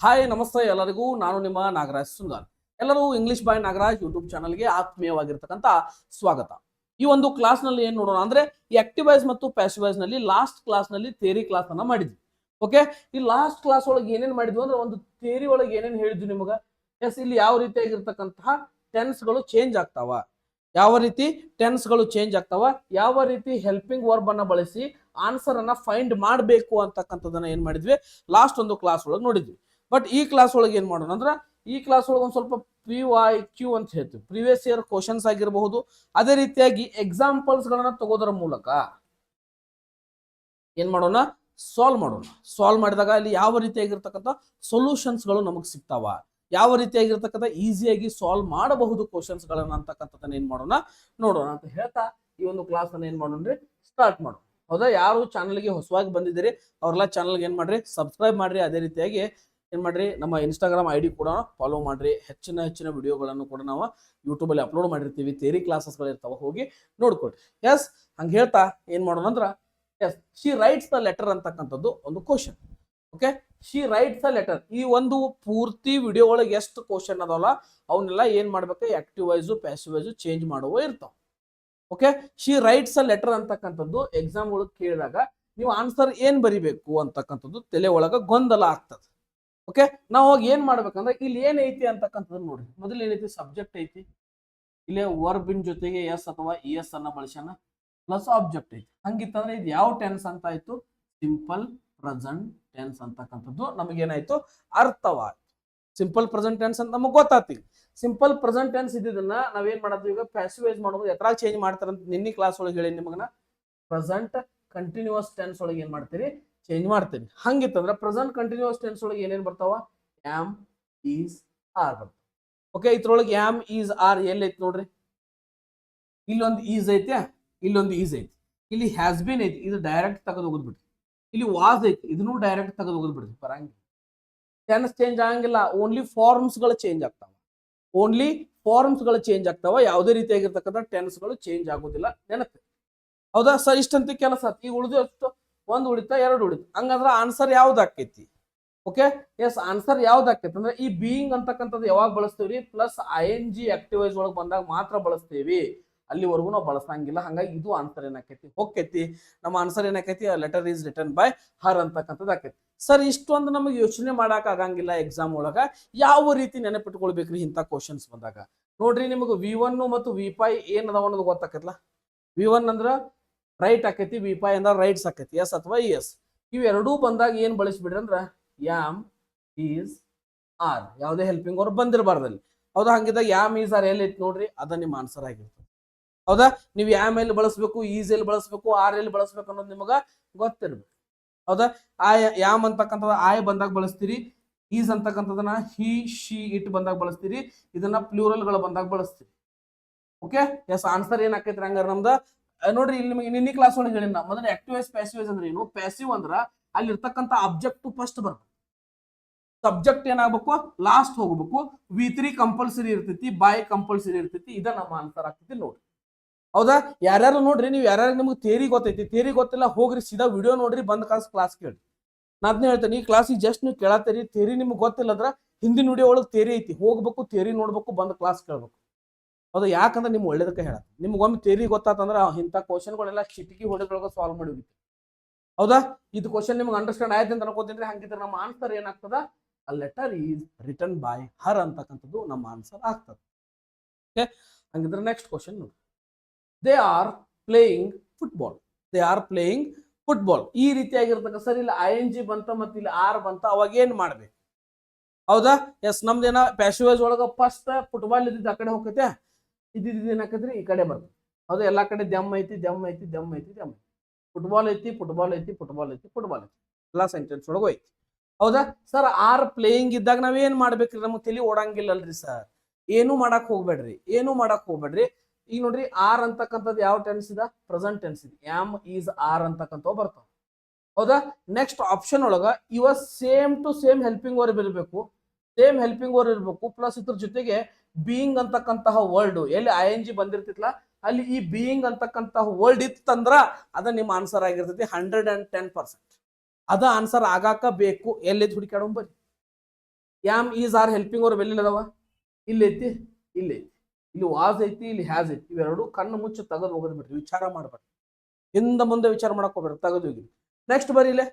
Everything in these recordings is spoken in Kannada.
ಹಾಯ್ ನಮಸ್ತೆ ಎಲ್ಲರಿಗೂ. ನಾನು ನಿಮ್ಮ ನಾಗರಾಜ್ ಸುಂದರ್. ಎಲ್ಲರೂ ಇಂಗ್ಲಿಷ್ ಬಾಯ್ ನಾಗರಾಜ್ ಯೂಟ್ಯೂಬ್ ಚಾನಲ್ಗೆ ಆತ್ಮೀಯವಾಗಿರ್ತಕ್ಕಂಥ ಸ್ವಾಗತ. ಈ ಒಂದು ಕ್ಲಾಸ್ ನಲ್ಲಿ ಏನ್ ನೋಡೋಣ ಅಂದ್ರೆ ಈ ಆಕ್ಟಿವ್ ವಾಯ್ಸ್ ಮತ್ತು ಪ್ಯಾಸಿವ್ ವಾಯ್ಸ್ ನಲ್ಲಿ ಲಾಸ್ಟ್ ಕ್ಲಾಸ್ ನಲ್ಲಿ ಥಿಯರಿ ಕ್ಲಾಸ್ ಅನ್ನ ಮಾಡಿದ್ವಿ. ಓಕೆ, ಈ ಲಾಸ್ಟ್ ಕ್ಲಾಸ್ ಒಳಗೆ ಏನೇನ್ ಮಾಡಿದ್ವಿ ಅಂದ್ರೆ ಒಂದು ಥಿಯರಿ ಒಳಗೆ ಏನೇನ್ ಹೇಳಿದ್ವಿ ನಿಮಗ. ಎಸ್, ಇಲ್ಲಿ ಯಾವ ರೀತಿಯಾಗಿರ್ತಕ್ಕಂತಹ ಟೆನ್ಸ್ ಗಳು ಚೇಂಜ್ ಆಗ್ತಾವ, ಯಾವ ರೀತಿ ಟೆನ್ಸ್ ಗಳು ಚೇಂಜ್ ಆಗ್ತಾವ, ಯಾವ ರೀತಿ ಹೆಲ್ಪಿಂಗ್ ವರ್ಬ್ ಅನ್ನ ಬಳಸಿ ಆನ್ಸರ್ ಅನ್ನ ಫೈಂಡ್ ಮಾಡಬೇಕು ಅಂತಕ್ಕಂಥದನ್ನ ಏನ್ ಮಾಡಿದ್ವಿ ಲಾಸ್ಟ್ ಒಂದು ಕ್ಲಾಸ್ ಒಳಗೆ ನೋಡಿದ್ವಿ. ಬಟ್ ಈ ಕ್ಲಾಸ್ ಒಳಗೆ ಏನ್ ಮಾಡೋಣ ಅಂದ್ರೆ ಈ ಕ್ಲಾಸ್ ಒಳಗೆ ಒಂದು ಸ್ವಲ್ಪ PYQ ಅಂತ ಹೇಳ್ತೀವಿ, ಪ್ರಿವಿಯಸ್ ಇಯರ್ ಕ್ವಶನ್ಸ್ ಆಗಿರಬಹುದು. ಅದೇ ರೀತಿಯಾಗಿ ಎಕ್ಸಾಂಪಲ್ಸ್ ಗಳನ್ನ ತಗೋದರ ಮೂಲಕ ಏನ್ ಮಾಡೋಣ, ಸಾಲ್ವ್ ಮಾಡೋಣ. ಸಾಲ್ವ್ ಮಾಡಿದಾಗ ಅಲ್ಲಿ ಯಾವ ರೀತಿಯಾಗಿರ್ತಕ್ಕಂಥ ಸೊಲ್ಯೂಷನ್ಸ್ ಗಳು ನಮಗೆ ಸಿಗ್ತಾವ, ಯಾವ ರೀತಿಯಾಗಿರ್ತಕ್ಕಂಥ ಈಸಿಯಾಗಿ ಸಾಲ್ವ್ ಮಾಡಬಹುದು ಕ್ವಶನ್ಸ್ ಗಳನ್ನ ಅಂತಕ್ಕಂಥದ್ದನ್ನ ಏನ್ ಮಾಡೋಣ ನೋಡೋಣ ಅಂತ ಹೇಳ್ತಾ ಈ ಒಂದು ಕ್ಲಾಸ್ ಅನ್ನ ಏನ್ ಮಾಡೋಣ ಸ್ಟಾರ್ಟ್ ಮಾಡೋಣ. ಹೌದಾ, ಯಾರು ಚಾನಲ್ಗೆ ಹೊಸವಾಗಿ ಬಂದಿದ್ದೀರಿ ಅವ್ರೆಲ್ಲ ಚಾನಲ್ಗೆ ಏನ್ ಮಾಡ್ರಿ, ಸಬ್ಸ್ಕ್ರೈಬ್ ಮಾಡ್ರಿ. ಅದೇ ರೀತಿಯಾಗಿ ಏನ್ ಮಾಡ್ರಿ, ನಮ್ಮ ಇನ್ಸ್ಟಾಗ್ರಾಮ್ ID ಕೂಡ ಫಾಲೋ ಮಾಡ್ರಿ. ಹೆಚ್ಚಿನ ವಿಡಿಯೋಗಳನ್ನು ಕೂಡ ನಾವು ಯೂಟ್ಯೂಬ್ ಅಲ್ಲಿ ಅಪ್ಲೋಡ್ ಮಾಡಿರ್ತೀವಿ. ಥಿಯರಿ ಕ್ಲಾಸಸ್ಗಳು ಇರ್ತಾವ, ಹೋಗಿ ನೋಡ್ಕೊಳ್ರಿ. ಎಸ್, ಹಂಗ ಹೇಳ್ತಾ ಏನ್ ಮಾಡೋಣ ಅಂದ್ರ yes, she writes the letter ಅಂತಕ್ಕಂಥದ್ದು ಒಂದು question. Okay, she writes the letter. ಈ ಒಂದು ಪೂರ್ತಿ ವಿಡಿಯೋ ಒಳಗೆ ಎಷ್ಟು ಕ್ವಶನ್ ಅದಾವಲ್ಲ ಅವನ್ನೆಲ್ಲ ಏನ್ ಮಾಡ್ಬೇಕು, active wise passive wise change ಮಾಡುವ ಇರ್ತಾವ. Okay, she rights a letter ಅಂತಕ್ಕಂಥದ್ದು ಎಕ್ಸಾಮ್ ಒಳಗೆ ಕೇಳಿದಾಗ ನೀವು ಆನ್ಸರ್ ಏನ್ ಬರಿಬೇಕು ಅಂತಕ್ಕಂಥದ್ದು ತಲೆ ಒಳಗ ಗೊಂದಲ ಆಗ್ತದೆ. ಓಕೆ, ನಾವು ಹೋಗಿ ಏನ್ ಮಾಡ್ಬೇಕಂದ್ರೆ ಇಲ್ಲಿ ಏನ್ ಐತಿ ಅಂತಕ್ಕಂಥದ್ದು ನೋಡ್ರಿ. ಮೊದಲು ಏನೈತಿ, ಸಬ್ಜೆಕ್ಟ್ ಐತಿ, ಇಲ್ಲಿ ವರ್ಬಿನ್ ಜೊತೆಗೆ ಎಸ್ ಅಥವಾ ES ಅನ್ನ ಬಳಸ್ಯಾನ, ಪ್ಲಸ್ ಆಬ್ಜೆಕ್ಟ್ ಐತಿ. ಹಂಗಿತ್ತಂದ್ರೆ ಇದು ಯಾವ ಟೆನ್ಸ್ ಅಂತ ಆಯ್ತು, ಸಿಂಪಲ್ ಪ್ರೆಸೆಂಟ್ ಟೆನ್ಸ್ ಅಂತಕ್ಕಂಥದ್ದು ನಮಗೇನಾಯ್ತು ಅರ್ಥವಾಯ್ತು. ಸಿಂಪಲ್ ಪ್ರೆಸೆಂಟ್ ಟೆನ್ಸ್ ಅಂತ ನಮಗೆ ಗೊತ್ತಾಗ್ತಿ. ಸಿಂಪಲ್ ಪ್ರೆಸೆಂಟ್ ಟೆನ್ಸ್ ಇದ್ದಿದ್ದನ್ನ ನಾವೇನ್ ಮಾಡೋದು, ಈಗ ಪ್ಯಾಸಿವೈಸ್ ಮಾಡೋದು ಎತ್ರಾಗ ಚೇಂಜ್ ಮಾಡ್ತಾರಂತ ನಿನ್ನೆ ಕ್ಲಾಸ್ ಒಳಗೆ ಹೇಳಿ ನಿಮಗನ. ಪ್ರೆಸೆಂಟ್ ಕಂಟಿನ್ಯೂಸ್ ಟೆನ್ಸ್ ಒಳಗೆ ಏನ್ ಮಾಡ್ತೀರಿ, ಚೇಂಜ್ ಮಾಡ್ತೀವಿ. ಹಂಗಿತ್ತಂದ್ರೆ ಪ್ರೆಸೆಂಟ್ ಕಂಟಿನ್ಯೂಸ್ ಟೆನ್ಸ್ ಒಳಗೆ ಏನೇನ್ ಬರ್ತಾವ, ಆಮ್, ಈಸ್, ಆರ್ ಬರ್ತಾವ. ಓಕೆ, ಇದ್ರೊಳಗೆ ಆಮ್, ಈಸ್, ಆರ್ ಎಲ್ಲಿ ಐತಿ ನೋಡ್ರಿ. ಇಲ್ಲೊಂದು ಈಸ್ ಐತೆ, ಇಲ್ಲೊಂದು ಈಸ್ ಐತಿ, ಇಲ್ಲಿ ಹ್ಯಾಸ್ ಬಿನ್ ಐತಿ, ಇದು ಡೈರೆಕ್ಟ್ ತೆಗೆದು ಹೋಗ್ಬಿಡ್ರಿ. ಇಲ್ಲಿ ವಾಸ್ ಐತಿ, ಇದನ್ನು ಡೈರೆಕ್ಟ್ ತೆಗೆದು ಹೋಗ್ಬಿಡ್ರಿ, ಬರಂಗಿಲ್ಲ. ಟೆನ್ಸ್ ಚೇಂಜ್ ಆಗಂಗಿಲ್ಲ, ಓನ್ಲಿ ಫಾರ್ಮ್ಸ್ ಗಳು ಚೇಂಜ್ ಆಗ್ತಾವ. ಓನ್ಲಿ ಫಾರ್ಮ್ಸ್ ಗಳು ಚೇಂಜ್ ಆಗ್ತಾವ, ಯಾವುದೇ ರೀತಿಯಾಗಿರ್ತಕ್ಕಂಥ ಟೆನ್ಸ್ ಗಳು ಚೇಂಜ್ ಆಗೋದಿಲ್ಲ. ನೆನಪು. ಹೌದಾ ಸರ್, ಇಷ್ಟಂತ ಕೆಲಸ. ಈಗ ಉಳಿದು ಎಷ್ಟು, ಒಂದು ಉಳಿತಾ, ಎರಡು ಉಳಿತು. ಹಂಗಂದ್ರೆ ಆನ್ಸರ್ ಯಾವ್ದು ಆಕೈತಿ. ಓಕೆ, ಎಸ್, ಆನ್ಸರ್ ಯಾವ್ದು ಆಕೈತಿ ಅಂದ್ರೆ ಈ ಬೀಯಿಂಗ್ ಅಂತಕ್ಕಂಥದ್ದು ಯಾವಾಗ ಬಳಸ್ತೀವಿ, ಪ್ಲಸ್ ING ಆಕ್ಟಿವ್ ವಾಯ್ಸ್ ಒಳಗೆ ಬಂದಾಗ ಮಾತ್ರ ಬಳಸ್ತೀವಿ. ಅಲ್ಲಿವರೆಗೂ ನಾವು ಬಳಸಂಗಿಲ್ಲ. ಹಂಗಾಗಿ ಇದು ಆನ್ಸರ್ ಏನಾಕೈತಿ, ಹೋಗ್ತೈತಿ. ನಮ್ಮ ಆನ್ಸರ್ ಏನಾಕೈತಿ, letter is return by her ಅಂತಕ್ಕಂಥದ್ದು ಆಕೈತಿ. ಸರ್, ಇಷ್ಟೊಂದು ನಮಗೆ ಯೋಚನೆ ಮಾಡಕ್ ಆಗಂಗಿಲ್ಲ ಎಕ್ಸಾಮ್ ಒಳಗ, ಯಾವ ರೀತಿ ನೆನಪಿಟ್ಕೊಳ್ಬೇಕ್ರಿ ಇಂಥ ಕ್ವಶನ್ಸ್ ಬಂದಾಗ. ನೋಡ್ರಿ, ನಿಮಗೆ V1 ಮತ್ತು V5 ಏನ್ ಅದಾವ ಅನ್ನೋದು ಗೊತ್ತಾಕೈತಲ್ಲ. V1 ಅಂದ್ರ ರೈಟ್ ಆಕೈತಿ, V5 ಅಂದ್ರ ರೈಟ್ಸ್ ಆಕೈತಿ, ಎಸ್ ಅಥವಾ ES. ಇವೆರಡೂ ಬಂದಾಗ ಏನ್ ಬಳಸ್ಬಿಡ್ರಿ ಅಂದ್ರ ಯಾಮ್, ಈಸ್, ಆರ್. ಯಾವುದೇ ಹೆಲ್ಪಿಂಗ್ ವರ್ಬ್ ಬಂದಿರಬಾರ್ದಲ್ಲಿ. ಹೌದಾ, ಹಂಗಿದ್ದಾಗ ಯಾಮ್, ಈಸ್, ಆರ್ ಎಲ್ಲಿ ಐತಿ ನೋಡ್ರಿ, ಅದ ನಿಮ್ಮ ಆನ್ಸರ್ ಆಗಿರ್ತದೆ. ಹೌದಾ, ನೀವು ಯಾಮ್ ಎಲ್ಲಿ ಬಳಸಬೇಕು, ಈಸ್ ಎಲ್ಲಿ ಬಳಸಬೇಕು, ಆರ್ ಎಲ್ಲಿ ಬಳಸಬೇಕು ಅನ್ನೋದು ನಿಮಗ ಗೊತ್ತಿರ್ಬೇಕು. ಹೌದಾ, ಯಾಮ್ ಅಂತಕ್ಕಂಥದ್ದು ಆಯ್ ಬಂದಾಗ ಬಳಸ್ತೀರಿ, ಈಸ್ ಅಂತಕ್ಕಂಥದನ್ನ ಹಿ, ಶಿ, ಇಟ್ ಬಂದಾಗ ಬಳಸ್ತೀರಿ, ಇದನ್ನ ಪ್ಲೂರಲ್ ಗಳು ಬಂದಾಗ ಬಳಸ್ತೀರಿ. ಓಕೆ, ಎಸ್, ಆನ್ಸರ್ ಏನ್ ಆಕೈತ್ರಿ ಹಂಗಾರ ನಮ್ದ. ನೋಡ್ರಿ, ಇಲ್ಲಿ ನಿಮಗೆ ನಿನ್ನೆ ಕ್ಲಾಸ್ ಒಳಗೆ ಹೇಳಿನ ಮೊದಲು ಆಕ್ಟಿವ್ ವೈಸ್ ಪ್ಯಾಸಿವ್ ವೈಸ್ ಅಂದ್ರೆ ಏನು. ಪ್ಯಾಸಿವ್ ಅಂದ್ರ ಅಲ್ಲಿ ಇರ್ತಕ್ಕಂಥ ಅಬ್ಜೆಕ್ಟ್ ಫಸ್ಟ್ ಬರ್ಬೇಕು, ಸಬ್ಜೆಕ್ಟ್ ಏನಾಗಬೇಕು ಲಾಸ್ಟ್ ಹೋಗ್ಬೇಕು, V3 ಕಂಪಲ್ಸರಿ ಇರ್ತೈತಿ, ಬೈ ಕಂಪಲ್ಸರಿ ಇರ್ತೈತಿ. ಇದ ನಮ್ಮ ಆನ್ಸರ್ ಆಗ್ತೈತಿ ನೋಡ್ರಿ. ಹೌದಾ, ಯಾರ್ಯಾರು ನೋಡ್ರಿ, ನೀವು ಯಾರ್ಯಾರು ನಿಮ್ಗೆ ಥಿಯರಿ ಗೊತ್ತೈತಿ, ಥಿಯರಿ ಗೊತ್ತಿಲ್ಲ ಹೋಗ್ರಿ ಸೀದಾ ವಿಡಿಯೋ ನೋಡ್ರಿ, ಬಂದ್ ಕ್ಲಾಸ್ ಕೇಳಿ. ನಾನು ಅದನ್ನ ಹೇಳ್ತೇನೆ, ಈ ಕ್ಲಾಸಿಗೆ ಜಸ್ಟ್ ನೀವು ಕೇಳತ್ತೀರಿ, ಥಿಯರಿ ನಿಮ್ಗೆ ಗೊತ್ತಿಲ್ಲ ಅಂದ್ರೆ ಹಿಂದಿನ ವಿಡಿಯೋ ಒಳಗೆ ಥಿಯರಿ ಐತಿ, ಹೋಗ್ಬೇಕು ಥಿಯರಿ ನೋಡ್ಬೇಕು, ಬಂದ್ ಕ್ಲಾಸ್ ಕೇಳ್ಬೇಕು. ಹೌದಾ, ಯಾಕಂದ್ರೆ ನಿಮ್ಗೆ ಒಳ್ಳೇದಕ್ಕೆ ಹೇಳ, ನಿಮ್ಗೆ ಒಮ್ಮೆ ಥಿಯರಿ ಗೊತ್ತಾತಂದ್ರೆ ಇಂಥ ಕ್ವಶನ್ಗಳೆಲ್ಲ ಚಿಟಿಕಿ ಹೊಡೆದೊಳಗೆ ಸಾಲ್ವ್ ಮಾಡಿ ಹೋಗಿತ್ತು. ಹೌದಾ, ಇದು ಕ್ವಶನ್ ನಿಮ್ಗೆ ಅಂಡರ್ಸ್ಟ್ಯಾಂಡ್ ಆಯ್ತು ಅಂತ ಅನ್ಕೋತೀನಿ. ಹಂಗಿದ್ರೆ ನಮ್ಮ ಆನ್ಸರ್ ಏನಾಗ್ತದ, a letter is return by her ಅಂತಕ್ಕಂಥದ್ದು ನಮ್ಮ ಆನ್ಸರ್ ಆಗ್ತದೆ. ಓಕೆ, ಹಂಗಿದ್ರೆ ನೆಕ್ಸ್ಟ್ ಕ್ವಶನ್ ನೋಡಿ. They are playing football. They are playing football. ಈ ರೀತಿಯಾಗಿರ್ತಕ್ಕ ಸರ್, ಇಲ್ಲಿ ING ಬಂತ ಮತ್ತೆ ಇಲ್ಲಿ ಆರ್ ಬಂತ, ಅವಾಗ ಏನ್ ಮಾಡ್ಬೇಕು. ಹೌದಾ, ಎಸ್, ನಮ್ದೇನ ಪ್ಯಾಸಿವೈಸ್ ಒಳಗ ಫಸ್ಟ್ ಫುಟ್ಬಾಲ್ ಇದ್ದಿದ್ದು ಆ ಕಡೆ ಹೋಗತ್ತೆ, ಇದ್ದಿದ್ದು ಏನಾಕತ್ರಿ ಈ ಕಡೆ ಬರ್ತದೆ. ಹೌದಾ, ಎಲ್ಲಾ ಕಡೆ ದಮ್ ಐತಿ, ದಮ್ ಐತಿ, ದಮ್ ಐತಿ, ದಮ್ ಐತಿ. ಫುಟ್ಬಾಲ್ ಐತಿ, ಫುಟ್ಬಾಲ್ ಐತಿ, ಫುಟ್ಬಾಲ್ ಐತಿ, ಫುಟ್ಬಾಲ್ ಐತಿ, ಎಲ್ಲಾ ಸೆಂಟೆನ್ಸ್ ಒಳಗೂ ಐತಿ. ಹೌದಾ ಸರ್, ಆರ್ ಪ್ಲೇಯಿಂಗ್ ಇದ್ದಾಗ ನಾವ್ ಏನ್ ಮಾಡ್ಬೇಕ್ರಿ, ನಮ್ಗೆ ತಲೆ ಓಡಂಗಿಲ್ಲಲ್ರಿ ಸರ್. ಏನು ಮಾಡಕ್ ಹೋಗ್ಬೇಡ್ರಿ, ಏನು ಮಾಡಕ್ ಹೋಗ್ಬೇಡ್ರಿ. ಈಗ ನೋಡ್ರಿ, ಆರ್ ಅಂತಕ್ಕಂಥದ್ದು ಯಾವ ಟೆನ್ಸ್ ಇದ, ಪ್ರೆಸೆಂಟ್ ಟೆನ್ಸ್ ಇದೆ. ಆಮ್, ಈಸ್, ಆರ್ ಅಂತಕ್ಕಂಥವು ಬರ್ತಾವ. ಹೌದಾ, ನೆಕ್ಸ್ಟ್ ಆಪ್ಷನ್ ಒಳಗ ಇವ same to same helping verb ಇರಬೇಕು, ಸೇಮ್ ಹೆಲ್ಪಿಂಗ್ ವರ್ಬ್ ಇರಬೇಕು, ಪ್ಲಸ್ ಇದ್ರ ಜೊತೆಗೆ ಬೀಯಿಂಗ್ ಅಂತಕ್ಕಂತಹ ವರ್ಡ್ ಎಲ್ಲಿ ING ಬಂದಿರ್ತಿತ್ಲ ಅಲ್ಲಿ ಈ ಬೀಯಿಂಗ್ ಅಂತಕ್ಕಂತಹ ವರ್ಡ್ ಇತ್ತಂದ್ರ ಅದ ನಿಮ್ಮ ಆನ್ಸರ್ ಆಗಿರ್ತೈತಿ 110%. ಅದ ಆನ್ಸರ್ ಆಗಾಕ ಬೇಕು. ಎಲ್ಲಿ ಹುಡುಕಾಡೋ ಬರ್ರಿ. Yam is are helping verb ಎಲ್ಲಿ ಅದಾವ? ಇಲ್ಲಿ ಐತಿ, ಇಲ್ಲಿ ಐತಿ, ಇಲ್ಲಿ ವಾಸ್ ಐತಿ, ಇಲ್ಲಿ ಹ್ಯಾಸ್ ಐತಿ. ಇವೆರಡು ಕಣ್ಣು ಮುಚ್ಚಿ ತೆಗೆದು ಹೋಗೋದು ಬಿಡ್ರಿ, ವಿಚಾರ ಮಾಡ್ಬೇಡ್ರಿ, ಹಿಂದ ಮುಂದೆ ವಿಚಾರ ಮಾಡಕ್ ಹೋಗ್ಬೇಡ್ರಿ, ತೆಗೆದು ಹೋಗಿ. ನೆಕ್ಸ್ಟ್ ಬರೀ ಇಲ್ಲೇ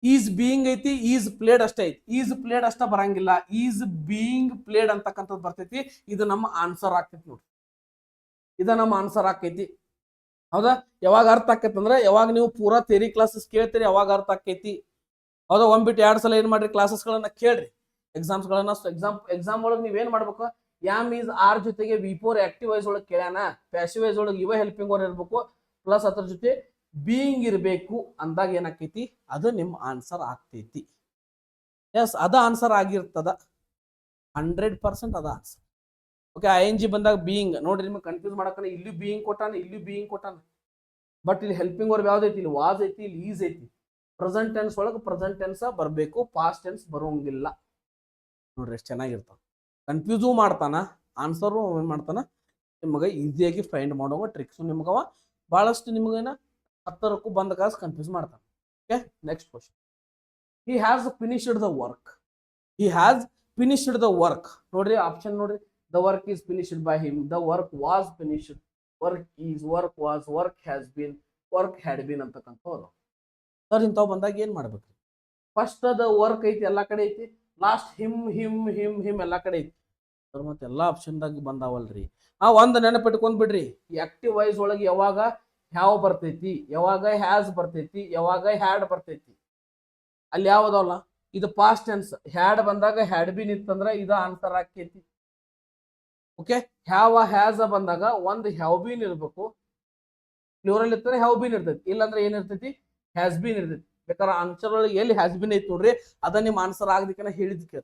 ಈಸ್ ಬೀಯಿಂಗ್ ಐತಿ, ಈಸ್ ಪ್ಲೇಡ್ ಅಷ್ಟೇ ಐತಿ. ಈಸ್ ಪ್ಲೇಡ್ ಅಷ್ಟ ಬರಂಗಿಲ್ಲ, ಈಸ್ ಬೀಯಿಂಗ್ ಪ್ಲೇಡ್ ಅಂತಕ್ಕಂಥದ್ದು ಬರ್ತೈತಿ. ಇದು ನಮ್ಮ ಆನ್ಸರ್ ಆಗ್ತೈತಿ ನೋಡ್ರಿ, ಇದ ನಮ್ಮ ಆನ್ಸರ್ ಆಕೈತಿ. ಹೌದಾ? ಯಾವಾಗ ಅರ್ಥ ಆಕೈತಿ ಅಂದ್ರೆ ಯಾವಾಗ ನೀವು ಪೂರಾ ಥಿಯರಿ ಕ್ಲಾಸಸ್ ಕೇಳ್ತೀರಿ ಅವಾಗ ಅರ್ಥ ಆಕೈತಿ. ಹೌದಾ? ಒಂದ್ಬಿಟ್ಟು 2 ಸಲ ಏನ್ ಮಾಡ್ರಿ, ಕ್ಲಾಸಸ್ಗಳನ್ನ ಕೇಳ್ರಿ, ಎಕ್ಸಾಮ್ಸ್ಗಳನ್ನ. ಎಕ್ಸಾಮ್ ಒಳಗೆ ನೀವೇನ್ ಮಾಡ್ಬೇಕು, ಯಾಮ್ ಈಸ್ ಆರ್ ಜೊತೆಗೆ ವಿ4 ಆಕ್ಟಿವ್ ವೈಸ್ ಒಳಗೆ ಕೇಳ್ಯಾನ, ಪ್ಯಾಸಿವ್ ವೈಸ್ ಒಳಗೆ ಇವ ಹೆಲ್ಪಿಂಗ್ ವರ್ಬ್ ಇರ್ಬೇಕು, ಪ್ಲಸ್ ಅದ್ರ ಜೊತೆ ಬೀಯಿಂಗ್ ಇರಬೇಕು ಅಂದಾಗ ಏನಾಕೈತಿ, ಅದು ನಿಮ್ಮ ಆನ್ಸರ್ ಆಗ್ತೈತಿ. ಎಸ್, ಅದ ಆನ್ಸರ್ ಆಗಿರ್ತದ, 100% ಅದ ಆನ್ಸರ್. ಓಕೆ, ING ಬಂದಾಗ ಬೀಯಿಂಗ್ ನೋಡ್ರಿ, ನಿಮ್ಗೆ ಕನ್ಫ್ಯೂಸ್ ಮಾಡಕ್ಕೆ ಇಲ್ಲಿ ಬೀಯಿಂಗ್ ಕೊಟ್ಟಾನ, ಇಲ್ಲಿ ಬೀಯಿಂಗ್ ಕೊಟ್ಟಾನ, ಬಟ್ ಇಲ್ಲಿ ಹೆಲ್ಪಿಂಗ್ ವರ್ಬ್ ಯಾವ್ದೈತಿ, ಇಲ್ಲಿ ವಾಸ್ ಐತಿ, ಇಲ್ಲಿ ಈಸ್ ಐತಿ. ಪ್ರೆಸೆಂಟ್ ಟೆನ್ಸ್ ಒಳಗೆ ಪ್ರೆಸೆಂಟ್ ಟೆನ್ಸ್ ಬರಬೇಕು, ಪಾಸ್ಟ್ ಟೆನ್ಸ್ ಬರೋಂಗಿಲ್ಲ. ನೋಡ್ರಿ ಎಷ್ಟು ಚೆನ್ನಾಗಿರ್ತಾವ. ಕನ್ಫ್ಯೂಸು ಮಾಡ್ತಾನ, ಆನ್ಸರು ಏನು ಮಾಡ್ತಾನ, ನಿಮಗೆ ಈಸಿಯಾಗಿ ಫೈಂಡ್ ಮಾಡೋ ಟ್ರಿಕ್ಸು ನಿಮ್ಗವ ಭಾಳಷ್ಟು ನಿಮಗೇನ 10ರಕ್ಕೂ ಬಂದ ಕಾಸು ಕನ್ಫ್ಯೂಸ್ ಮಾಡ್ತಾನೆ. Okay, next question. He has finished the work. He has finished the work. ನೋಡ್ರಿ ಆಪ್ಷನ್ ನೋಡ್ರಿ, the work is finished by him, the work was finished, work is, work was, work has been, work had been ಅಂತಕ್ಕಂಥವ್ರು. ಸರ್ ಇಂಥವು ಬಂದಾಗ ಏನ್ ಮಾಡ್ಬೇಕ್ರಿ? ಫಸ್ಟ್ ದ ವರ್ಕ್ ಐತಿ, ಎಲ್ಲಾ ಕಡೆ ಐತಿ. Last him him him him ಎಲ್ಲಾ ಕಡೆ ಐತಿ. ಸರ್ ಮತ್ತೆ ಎಲ್ಲಾ ಆಪ್ಷನ್ದಾಗ ಬಂದಾವಲ್ರಿ. ಒಂದ್ ನೆನಪಿಟ್ಕೊಂಡ್ ಬಿಡ್ರಿ, ಆಕ್ಟಿವ್ ವಾಯ್ಸ್ ಒಳಗೆ ಯಾವಾಗ ಹ್ಯಾವ್ ಬರ್ತೈತಿ, ಯಾವಾಗ ಹ್ಯಾಸ್ ಬರ್ತೈತಿ, ಯಾವಾಗ ಹ್ಯಾಡ್ ಬರ್ತೈತಿ, ಅಲ್ಲಿ ಯಾವ್ದಲ್ಲ ಇದು ಪಾಸ್ಟ್ ಟೆನ್ಸ್. ಹ್ಯಾಡ್ ಬಂದಾಗ ಹ್ಯಾಡ್ ಬೀನ್ ಇತ್ತಂದ್ರ ಇದು ಆನ್ಸರ್ ಆಕೈತಿ. ಓಕೆ, ಹ್ಯಾವ ಹ್ಯಾಸ್ ಬಂದಾಗ ಒಂದು ಹ್ಯಾವ್ ಬೀನ್ ಇರ್ಬೇಕು, ಪ್ಲೂರಲ್ ಇರ್ತದೆ ಹ್ಯಾವ್ ಬೀನ್ ಇರ್ತೈತಿ, ಇಲ್ಲಾಂದ್ರೆ ಏನಿರ್ತೈತಿ, ಹ್ಯಾಸ್ ಬೀನ್ ಇರ್ತೈತಿ. ಬೇಕಾದ್ರೆ ಆನ್ಸರ್ ಒಳಗೆ ಎಲ್ಲಿ ಹ್ಯಾಸ್ ಬೀನ್ ಐತಿ ನೋಡ್ರಿ, ಅದ ನಿಮ್ಮ ಆನ್ಸರ್ ಆಗದಕ್ಕೆ ಹೇಳಿದಕ್ಕೆ.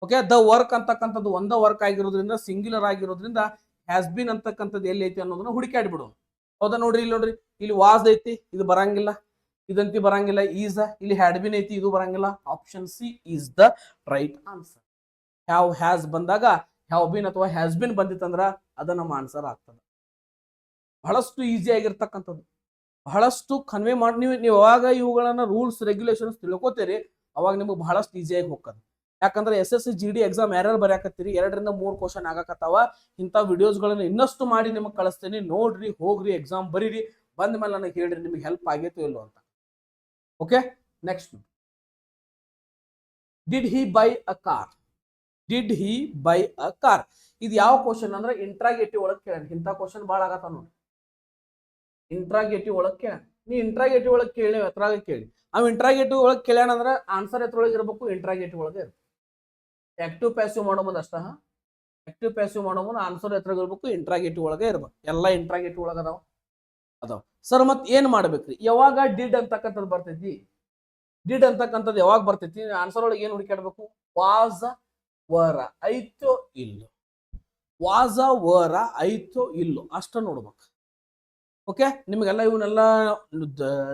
ಓಕೆ, ದ ವರ್ಕ್ ಅಂತಕ್ಕಂಥದ್ದು ಒಂದ ವರ್ಕ್ ಆಗಿರೋದ್ರಿಂದ, ಸಿಂಗ್ಯುಲರ್ ಆಗಿರೋದ್ರಿಂದ ಹ್ಯಾಸ್ ಬೀನ್ ಅಂತಕ್ಕಂಥದ್ದು ಎಲ್ಲಿ ಐತಿ ಅನ್ನೋದನ್ನ ಹುಡುಕಾಡ್ಬಿಡು. ಹೌದಾ? ನೋಡ್ರಿ ಇಲ್ಲಿ ನೋಡ್ರಿ, ಇಲ್ಲಿ ವಾಸ್ ಐತಿ, ಇದು ಬರಂಗಿಲ್ಲ, ಇದಂತಿ ಬರಂಗಿಲ್ಲ. ಈಸ್, ಇಲ್ಲಿ ಹ್ಯಾಡ್ ಬಿನ್ ಐತಿ, ಇದು ಬರಂಗಿಲ್ಲ. Option C is the right answer. Have has ಬಂದಾಗ ಹ್ಯಾವ್ ಬಿನ್ ಅಥವಾ ಹ್ಯಾಸ್ ಬಿನ್ ಬಂದಿತ್ತಂದ್ರ ಅದ ನಮ್ಮ ಆನ್ಸರ್ ಆಗ್ತದೆ. ಬಹಳಷ್ಟು ಈಸಿ ಆಗಿರ್ತಕ್ಕಂಥದ್ದು, ಬಹಳಷ್ಟು ಕನ್ವೆ ಮಾಡಿ ನೀವು ಯಾವಾಗ ಇವುಗಳನ್ನ ರೂಲ್ಸ್ ರೆಗ್ಯುಲೇಷನ್ಸ್ ತಿಳ್ಕೊತೀರಿ ಅವಾಗ ನಿಮಗೆ ಬಹಳಷ್ಟು ಈಸಿಯಾಗಿ ಹೋಗ್ತದೆ. ಯಾಕಂದ್ರೆ SSC GD ಎಕ್ಸಾಮ್ ಯಾರ್ಯಾರು ಬರೆಯಾಕತ್ತೀರಿ 2 ರಿಂದ 3 ಕ್ವಶನ್ ಆಗಾಕತ್ತಾವ. ಇಂಥ ವಿಡಿಯೋಸ್ಗಳನ್ನ ಇನ್ನಷ್ಟು ಮಾಡಿ ನಿಮಗೆ ಕಳಿಸ್ತೇನೆ, ನೋಡ್ರಿ, ಹೋಗ್ರಿ, ಎಕ್ಸಾಮ್ ಬರೀರಿ, ಬಂದ ಮೇಲೆ ನನಗೆ ಹೇಳ್ರಿ ನಿಮಗೆ ಹೆಲ್ಪ್ ಆಗೈತೋ ಇಲ್ಲೋ ಅಂತ. Okay, next. Did he by a car? Did he by a car ಇದು ಯಾವ ಕ್ವಶನ್ ಅಂದ್ರೆ ಇಂಟ್ರಾಗೇಟಿವ್ ಒಳಗೆ ಕೇಳ. ಇಂಥ ಕ್ವಶನ್ ಭಾಳ ಆಗತ್ತ ನೋಡಿ, ಇಂಟ್ರಾಗೇಟಿವ್ ಒಳಗೆ ಕೇಳ. ನೀ ಇಂಟ್ರಾಗೇಟಿವ್ ಒಳಗೆ ಕೇಳಿ, ಎತ್ರಾಗ ಕೇಳಿ. ಅವ್ ಇಂಟ್ರಾಗೇಟಿವ್ ಒಳಗೆ ಕೇಳ್ಯಾನ ಅಂದ್ರೆ ಆನ್ಸರ್ ಎತ್ರೊಳಗೆ ಇರಬೇಕು, ಇಂಟ್ರಾಗೇಟಿವ್ ಒಳಗೆ ಇರಬೇಕು. ಆಕ್ಟಿವ್ ಪ್ಯಾಸಿವ್ ಮಾಡೋ ಮುಂದೆ ಅಷ್ಟ, ಆಕ್ಟಿವ್ ಪ್ಯಾಸಿವ್ ಮಾಡೋ ಮುಂದೆ ಆನ್ಸರ್ ಎತ್ರಾಗ ಇರ್ಬೇಕು, ಇಂಟ್ರಾಗೇಟಿವ್ ಒಳಗೆ ಇರ್ಬೇಕು. ಎಲ್ಲ ಇಂಟ್ರಾಗೇಟಿವ್ ಒಳಗೆ ಅದಾವ. ಸರ್ ಮತ್ತೆ ಏನ್ ಮಾಡ್ಬೇಕ್ರಿ? ಯಾವಾಗ ಡಿಡ್ ಅಂತಕ್ಕಂಥದ್ದು ಬರ್ತೈತಿ, ಡಿಡ್ ಅಂತಕ್ಕಂಥದ್ದು ಯಾವಾಗ ಬರ್ತೈತಿ, ಆನ್ಸರ್ ಒಳಗೆ ಏನ್ ಹುಡುಕಾಡ್ಬೇಕು? ವಾಸ್ ವರ ಐತೋ ಇಲ್ಲೋ, ವಾಸ ವರ ಐತೋ ಇಲ್ಲೋ ಅಷ್ಟ ನೋಡ್ಬೇಕು. ಓಕೆ, ನಿಮಗೆಲ್ಲ ಇವನ್ನೆಲ್ಲ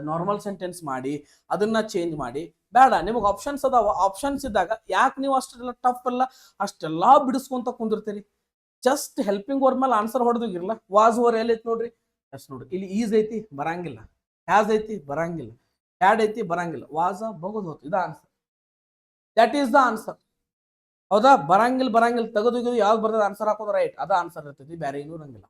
ನಾರ್ಮಲ್ ಸೆಂಟೆನ್ಸ್ ಮಾಡಿ ಅದನ್ನ ಚೇಂಜ್ ಮಾಡಿ ಬೇಡ. ನಿಮಗೆ ಆಪ್ಷನ್ಸ್ ಅದಾವ, ಆಪ್ಷನ್ಸ್ ಇದ್ದಾಗ ಯಾಕೆ ನೀವು ಅಷ್ಟೆಲ್ಲ ಟಫ್ ಎಲ್ಲ ಅಷ್ಟೆಲ್ಲಾ ಬಿಡಿಸ್ಕೊಂತ ಕುಂದಿರ್ತೀರಿ? ಜಸ್ಟ್ ಹೆಲ್ಪಿಂಗ್ ವರ್ಡ್ ಮೇಲೆ ಆನ್ಸರ್ ಹೊಡೆದಿರಲ್ಲ. ವಾಸ್ ವರ್ ಎಲ್ಲೈತಿ ನೋಡ್ರಿ, ಅಷ್ಟು ನೋಡ್ರಿ. ಇಲ್ಲಿ ಈಸ್ ಐತಿ ಬರಂಗಿಲ್ಲ, ಹ್ಯಾಸ್ ಐತಿ ಬರಂಗಿಲ್ಲ, ಹ್ಯಾಡ್ ಐತಿ ಬರಂಗಿಲ್ಲ, ವಾಸ ಬಗೋದು ಹೋತು. ಇದು answer, that is the answer. ಹೌದಾ? ಬರಂಗಿಲ್ಲ ತೆಗೆದು ಯಾವ್ದು ಬರ್ತದೆ ಆನ್ಸರ್ ಹಾಕೋದು ರೈಟ್, ಅದ ಆನ್ಸರ್ ಇರ್ತೈತಿ, ಬೇರೆ ಏನೂ ಇರಂಗಿಲ್ಲ.